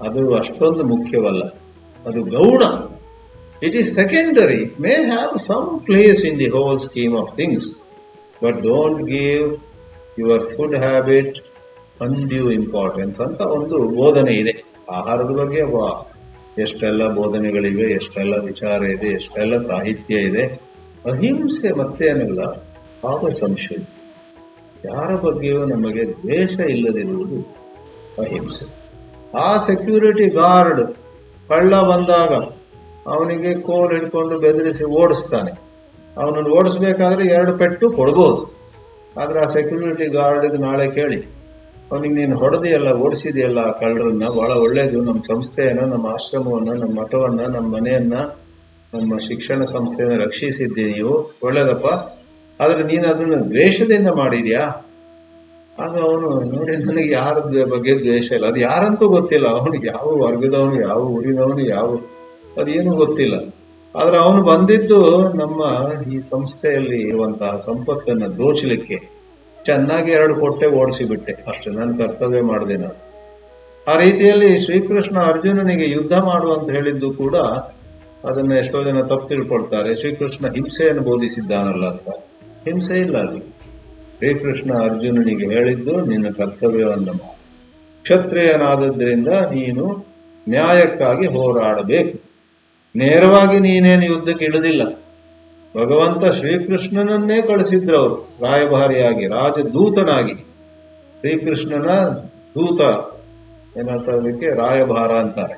ಅದು ಅಷ್ಟೊಂದು ಮುಖ್ಯವಲ್ಲ, ಅದು ಗೌಣ. It is secondary, may have some place in the whole scheme of things, but don't give your food habit undue importance ಅಂತ ಒಂದು ಬೋಧನೆ ಇದೆ. ಆಹಾರದ ಬಗ್ಗೆ ಎಷ್ಟೆಲ್ಲ ಬೋಧನೆಗಳಿವೆ, ಎಷ್ಟೆಲ್ಲ ವಿಚಾರ ಇದೆ, ಎಷ್ಟೆಲ್ಲ ಸಾಹಿತ್ಯ ಇದೆ. ಅಹಿಂಸೆ ಮತ್ತೇನಿಲ್ಲ, ಭಾವ ಸಂಶುದ್ಧಿ. ಯಾರ ಬಗ್ಗೆಯೂ ನಮಗೆ ದ್ವೇಷ ಇಲ್ಲದಿರುವುದು ಅಹಿಂಸೆ. ಆ ಸೆಕ್ಯೂರಿಟಿ ಗಾರ್ಡ್ ಕಳ್ಳ ಬಂದಾಗ ಅವನಿಗೆ ಕೋಲ್ ಹಿಡ್ಕೊಂಡು ಬೆದರಿಸಿ ಓಡಿಸ್ತಾನೆ. ಅವನನ್ನು ಓಡಿಸ್ಬೇಕಾದ್ರೆ 2 ಪೆಟ್ಟು ಕೊಡ್ಬೋದು. ಆದ್ರೆ ಆ ಸೆಕ್ಯೂರಿಟಿ ಗಾರ್ಡ್ ನಾಳೆ ಕೇಳಿ, ಅವನಿಗೆ ನೀನು ಹೊಡೆದಿಯಲ್ಲ, ಓಡಿಸಿದೆಯಲ್ಲ ಆ ಕಳ್ಳರನ್ನ, ಬಹಳ ಒಳ್ಳೇದು, ನಮ್ಮ ಸಂಸ್ಥೆಯನ್ನ, ನಮ್ಮ ಆಶ್ರಮವನ್ನ, ನಮ್ಮ ಮಠವನ್ನ, ನಮ್ಮ ಮನೆಯನ್ನ, ನಮ್ಮ ಶಿಕ್ಷಣ ಸಂಸ್ಥೆಯನ್ನ ರಕ್ಷಿಸಿದ್ದೀವಿ, ನೀವು ಒಳ್ಳೇದಪ್ಪ. ಆದ್ರೆ ನೀನು ಅದನ್ನು ದ್ವೇಷದಿಂದ ಮಾಡಿದ್ಯಾ? ಆಗ ಅವನು ನೋಡಿ, ನನಗೆ ಯಾರ ಬಗ್ಗೆ ದ್ವೇಷ ಇಲ್ಲ, ಅದು ಯಾರಂತೂ ಗೊತ್ತಿಲ್ಲ, ಅವನಿಗೆ ಯಾವ ವರ್ಗದವನು, ಯಾವ ಊರಿನವನು, ಯಾವ ಅದೇನು ಗೊತ್ತಿಲ್ಲ. ಆದ್ರೆ ಅವನು ಬಂದಿದ್ದು ನಮ್ಮ ಈ ಸಂಸ್ಥೆಯಲ್ಲಿ ಇರುವಂತಹ ಸಂಪತ್ತನ್ನು ದೋಚಲಿಕ್ಕೆ. ಚೆನ್ನಾಗಿ 2 ಕೊಟ್ಟೆ ಓಡಿಸಿಬಿಟ್ಟೆ, ಅಷ್ಟು ನನ್ನ ಕರ್ತವ್ಯ ಮಾಡಿದೆ ನಾನು. ಆ ರೀತಿಯಲ್ಲಿ ಶ್ರೀಕೃಷ್ಣ ಅರ್ಜುನನಿಗೆ ಯುದ್ಧ ಮಾಡುವಂತ ಹೇಳಿದ್ದು ಕೂಡ ಅದನ್ನ ಎಷ್ಟೋ ಜನ ತಪ್ಪು ತಿಳ್ಕೊಳ್ತಾರೆ. ಶ್ರೀಕೃಷ್ಣ ಹಿಂಸೆಯನ್ನು ಬೋಧಿಸಿದ್ದಾನಲ್ಲ ಅಂತ. ಹಿಂಸೆ ಇಲ್ಲ ಅಲ್ಲಿ. ಶ್ರೀಕೃಷ್ಣ ಅರ್ಜುನನಿಗೆ ಹೇಳಿದ್ದು, ನಿನ್ನ ಕರ್ತವ್ಯವನ್ನು ಮಾಡು, ಕ್ಷತ್ರಿಯನಾದದ್ರಿಂದ ನೀನು ನ್ಯಾಯಕ್ಕಾಗಿ ಹೋರಾಡಬೇಕು. ನೇರವಾಗಿ ನೀನೇನು ಯುದ್ಧಕ್ಕೆ ಇಳಿದಿಲ್ಲ. ಭಗವಂತ ಶ್ರೀಕೃಷ್ಣನನ್ನೇ ಕಳಿಸಿದ್ರು ಅವರು ರಾಯಭಾರಿಯಾಗಿ, ರಾಜದೂತನಾಗಿ. ಶ್ರೀಕೃಷ್ಣನ ದೂತ ಏನಂತ ಅದಕ್ಕೆ ರಾಯಭಾರ ಅಂತಾರೆ.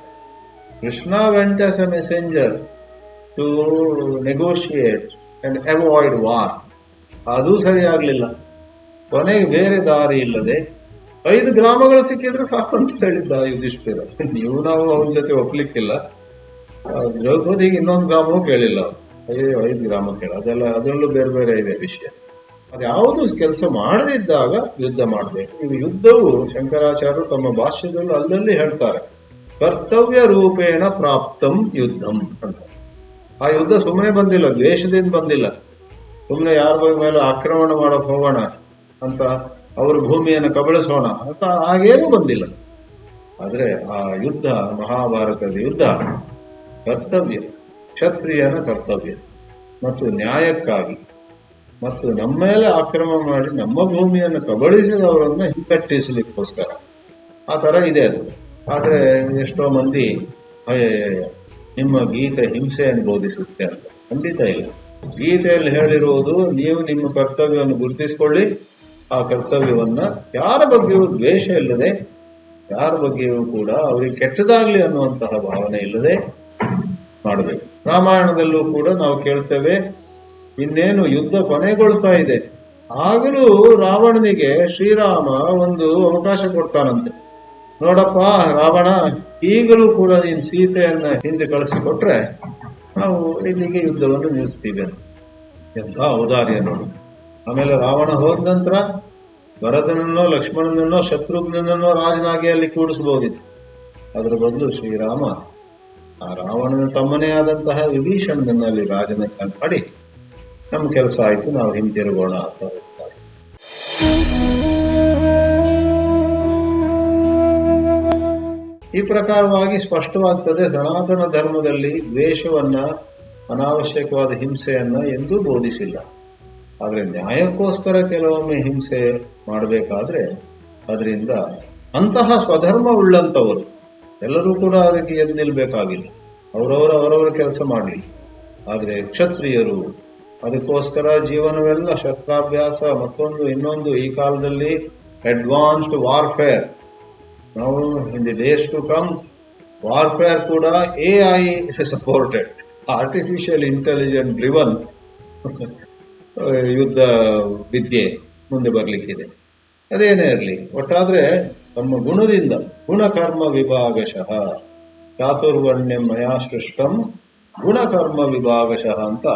Krishna went as a messenger to negotiate and avoid war. ಅದು ಸರಿಯಾಗ್ಲಿಲ್ಲ. ಕೊನೆಗೆ ಬೇರೆ ದಾರಿ ಇಲ್ಲದೆ 5 ಗ್ರಾಮಗಳು ಸಿಕ್ಕಿದ್ರೆ ಸಾಕಂತ ಹೇಳಿದ್ದ ಯುಧಿಷ್ಠಿರ. ನೀವು ನಾವು ಅವನ ಜೊತೆ ಒಪ್ಲಿಕ್ಕಿಲ್ಲ. ದ್ರೌಪದಿಗೆ ಇನ್ನೊಂದು ಗ್ರಾಮವೂ ಕೇಳಿಲ್ಲ. ಅಯ್ಯೋ 5 ಗ್ರಾಮ ಕೇಳ, ಅದರಲ್ಲೂ ಬೇರೆ ಬೇರೆ ಇದೆ ವಿಷಯ. ಅದ್ಯಾವುದು ಕೆಲಸ ಮಾಡದಿದ್ದಾಗ ಯುದ್ಧ ಮಾಡಬೇಕು. ಇದು ಯುದ್ಧವು ಶಂಕರಾಚಾರ್ಯರು ತಮ್ಮ ಭಾಷ್ಯದಲ್ಲೂ ಅಲ್ಲಲ್ಲಿ ಹೇಳ್ತಾರೆ, ಕರ್ತವ್ಯ ರೂಪೇಣ ಪ್ರಾಪ್ತಂ ಯುದ್ಧಂ ಅಂತ. ಆ ಯುದ್ಧ ಸುಮ್ಮನೆ ಬಂದಿಲ್ಲ, ದ್ವೇಷದಿಂದ ಬಂದಿಲ್ಲ, ಸುಮ್ಮನೆ ಯಾರ ಮೇಲೆ ಆಕ್ರಮಣ ಮಾಡಕ್ ಹೋಗೋಣ ಅಂತ, ಅವ್ರ ಭೂಮಿಯನ್ನು ಕಬಳಿಸೋಣ ಅಂತ ಹಾಗೇನೂ ಬಂದಿಲ್ಲ. ಆದ್ರೆ ಆ ಯುದ್ಧ, ಮಹಾಭಾರತದ ಯುದ್ಧ ಕರ್ತವ್ಯ, ಕ್ಷತ್ರಿಯನ ಕರ್ತವ್ಯ ಮತ್ತು ನ್ಯಾಯಕ್ಕಾಗಿ, ಮತ್ತು ನಮ್ಮ ಮೇಲೆ ಆಕ್ರಮಣ ಮಾಡಿ ನಮ್ಮ ಭೂಮಿಯನ್ನು ಕಬಳಿಸಿದವರನ್ನ ಹಿಮ್ಮೆಟ್ಟಿಸಲಿಕ್ಕೋಸ್ಕರ. ಆ ತರ ಇದೆ ಅದು. ಆದ್ರೆ ಎಷ್ಟೋ ಮಂದಿ ನಿಮ್ಮ ಗೀತೆ ಹಿಂಸೆಯನ್ನು ಬೋಧಿಸುತ್ತೆ ಅಂತ. ಖಂಡಿತ ಇಲ್ಲ. ಗೀತೆಯಲ್ಲಿ ಹೇಳಿರುವುದು ನೀವು ನಿಮ್ಮ ಕರ್ತವ್ಯವನ್ನು ಗುರುತಿಸಿಕೊಳ್ಳಿ, ಆ ಕರ್ತವ್ಯವನ್ನ ಯಾರ ಬಗ್ಗೆಯೂ ದ್ವೇಷ ಇಲ್ಲದೆ, ಯಾರ ಬಗ್ಗೆಯೂ ಕೂಡ ಅವರಿಗೆ ಕೆಟ್ಟದಾಗ್ಲಿ ಅನ್ನುವಂತಹ ಭಾವನೆ ಇಲ್ಲದೆ ಮಾಡಬೇಕು. ರಾಮಾಯಣದಲ್ಲೂ ಕೂಡ ನಾವು ಕೇಳ್ತೇವೆ, ಇನ್ನೇನು ಯುದ್ಧ ಕೊನೆಗೊಳ್ತಾ ಇದೆ, ಆಗಲೂ ರಾವಣನಿಗೆ ಶ್ರೀರಾಮ ಒಂದು ಅವಕಾಶ ಕೊಡ್ತಾನಂತೆ. ನೋಡಪ್ಪ ರಾವಣ, ಈಗಲೂ ಕೂಡ ನೀನು ಸೀತೆಯನ್ನ ಹಿಂದೆ ಕಳಿಸಿಕೊಟ್ರೆ ನಾವು ಇಲ್ಲಿಗೆ ಯುದ್ಧವನ್ನು ನಿಲ್ಲಿಸ್ತೀವಿ ಅಂತ. ಎಂಥ ಔದಾರ್ಯ ನೋಡಿ. ಆಮೇಲೆ ರಾವಣ ಹೋದ ನಂತರ ಭರತನನ್ನೋ ಲಕ್ಷ್ಮಣನನ್ನೋ ಶತ್ರುಘ್ನನನ್ನೋ ರಾಜನಾಗಿ ಅಲ್ಲಿ ಕೂಡಿಸಬಹುದಿತ್ತು. ಅದರ ಬದಲು ಶ್ರೀರಾಮ ಆ ರಾವಣನ ತಮ್ಮನೇ ಆದಂತಹ ವಿಭೀಷಣನಲ್ಲಿ ರಾಜನ ಮಾಡಿ ನಮ್ಮ ಕೆಲಸ ಆಯ್ತು, ನಾವು ಹಿಂತಿರುಗೋಣ ಅಂತ ಹೇಳ್ತಾರೆ. ಈ ಪ್ರಕಾರವಾಗಿ ಸ್ಪಷ್ಟವಾಗ್ತದೆ, ಸನಾತನ ಧರ್ಮದಲ್ಲಿ ದ್ವೇಷವನ್ನ, ಅನಾವಶ್ಯಕವಾದ ಹಿಂಸೆಯನ್ನ ಎಂದೂ ಬೋಧಿಸಿಲ್ಲ. ಆದ್ರೆ ನ್ಯಾಯಕ್ಕೋಸ್ಕರ ಕೆಲವೊಮ್ಮೆ ಹಿಂಸೆ ಮಾಡಬೇಕಾದ್ರೆ ಅದರಿಂದ ಅಂತಹ ಸ್ವಧರ್ಮ ಉಳ್ಳಂತವರು ಎಲ್ಲರೂ ಕೂಡ ಅದಕ್ಕೆ ಎದ್ದು ನಿಲ್ಬೇಕಾಗಿಲ್ಲ, ಅವರವರ ಕೆಲಸ ಮಾಡಲಿ. ಆದ್ರೆ ಕ್ಷತ್ರಿಯರು ಅದಕ್ಕೋಸ್ಕರ ಜೀವನವೆಲ್ಲ ಶಸ್ತ್ರಾಭ್ಯಾಸ, ಮತ್ತೊಂದು ಇನ್ನೊಂದು, ಈ ಕಾಲದಲ್ಲಿ ಅಡ್ವಾನ್ಸ್ಡ್ ವಾರ್ಫೇರ್, ನಾವು in the days to come warfare ಕೂಡ AI supported, artificial intelligent driven ಯುದ್ಧ ವಿದ್ಯೆ ಮುಂದೆ ಬರಲಿಕ್ಕಿದೆ. ಅದೇನೇ ಇರಲಿ, ಒಟ್ಟಾದ್ರೆ ತಮ್ಮ ಗುಣದಿಂದ, ಗುಣಕರ್ಮ ವಿಭಾಗಶಃ ಚಾತುರ್ವರ್ಣ್ಯಂ ಮಯಾ ಸೃಷ್ಟಂ ಗುಣಕರ್ಮ ವಿಭಾಗಶಃ ಅಂತ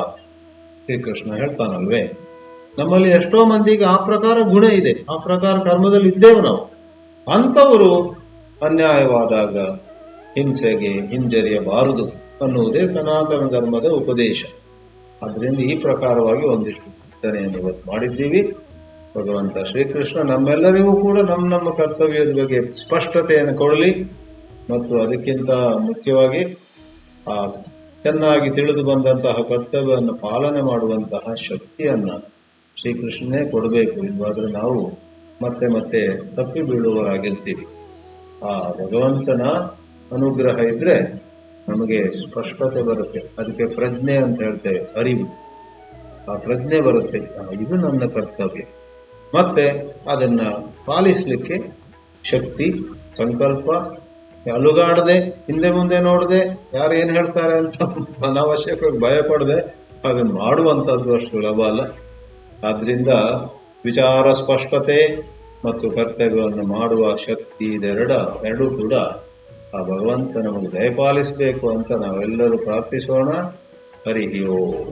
ಶ್ರೀಕೃಷ್ಣ ಹೇಳ್ತಾನಲ್ವೇ. ನಮ್ಮಲ್ಲಿ ಎಷ್ಟೋ ಮಂದಿಗೆ ಆ ಪ್ರಕಾರ ಗುಣ ಇದೆ, ಆ ಪ್ರಕಾರ ಕರ್ಮದಲ್ಲಿ ಇದ್ದೇವೆ ನಾವು. ಅಂಥವರು ಅನ್ಯಾಯವಾದಾಗ ಹಿಂಸೆಗೆ ಹಿಂಜರಿಯಬಾರದು ಅನ್ನುವುದೇ ಸನಾತನ ಧರ್ಮದ ಉಪದೇಶ. ಅದರಿಂದ ಈ ಪ್ರಕಾರವಾಗಿ ಒಂದಿಷ್ಟು ಚಿಂತನೆಯನ್ನು ಇವತ್ತು ಮಾಡಿದ್ದೀವಿ. ಭಗವಂತ ಶ್ರೀಕೃಷ್ಣ ನಮ್ಮೆಲ್ಲರಿಗೂ ಕೂಡ ನಮ್ಮ ಕರ್ತವ್ಯದ ಬಗ್ಗೆ ಸ್ಪಷ್ಟತೆಯನ್ನು ಕೊಡಲಿ, ಮತ್ತು ಅದಕ್ಕಿಂತ ಮುಖ್ಯವಾಗಿ ಆ ಚೆನ್ನಾಗಿ ತಿಳಿದು ಬಂದಂತಹ ಕರ್ತವ್ಯವನ್ನು ಪಾಲನೆ ಮಾಡುವಂತಹ ಶಕ್ತಿಯನ್ನ ಶ್ರೀಕೃಷ್ಣನೇ ಕೊಡಬೇಕು. ಇಲ್ವಾದ್ರೆ ನಾವು ಮತ್ತೆ ಮತ್ತೆ ತಪ್ಪಿ ಬೀಳುವವರಾಗಿರ್ತೀವಿ. ಆ ಭಗವಂತನ ಅನುಗ್ರಹ ಇದ್ರೆ ನಮಗೆ ಸ್ಪಷ್ಟತೆ ಬರುತ್ತೆ. ಅದಕ್ಕೆ ಪ್ರಜ್ಞೆ ಅಂತ ಹೇಳ್ತೇವೆ, ಅರಿವು. ಆ ಪ್ರಜ್ಞೆ ಬರುತ್ತೆ, ಇದು ನನ್ನ ಕರ್ತವ್ಯ, ಮತ್ತೆ ಅದನ್ನ ಪಾಲಿಸ್ಲಿಕ್ಕೆ ಶಕ್ತಿ, ಸಂಕಲ್ಪ, ಅಲುಗಾಡದೆ, ಹಿಂದೆ ಮುಂದೆ ನೋಡದೆ, ಯಾರು ಏನ್ ಹೇಳ್ತಾರೆ ಅಂತ ಅನಾವಶ್ಯಕವಾಗಿ ಭಯ ಪಡದೆ ಅದನ್ನ ಮಾಡುವಂತದ್ದು ಅಷ್ಟು ಸುಲಭ ಅಲ್ಲ. ಆದ್ರಿಂದ ವಿಚಾರ ಸ್ಪಷ್ಟತೆ ಮತ್ತು ಕರ್ತವ್ಯವನ್ನು ಮಾಡುವ ಶಕ್ತಿ ಎರಡೂ ಕೂಡ ಆ ಭಗವಂತ ನಮಗೆ ದಯಪಾಲಿಸಬೇಕು ಅಂತ ನಾವೆಲ್ಲರೂ ಪ್ರಾರ್ಥಿಸೋಣ. ಹರಿ ಓಂ.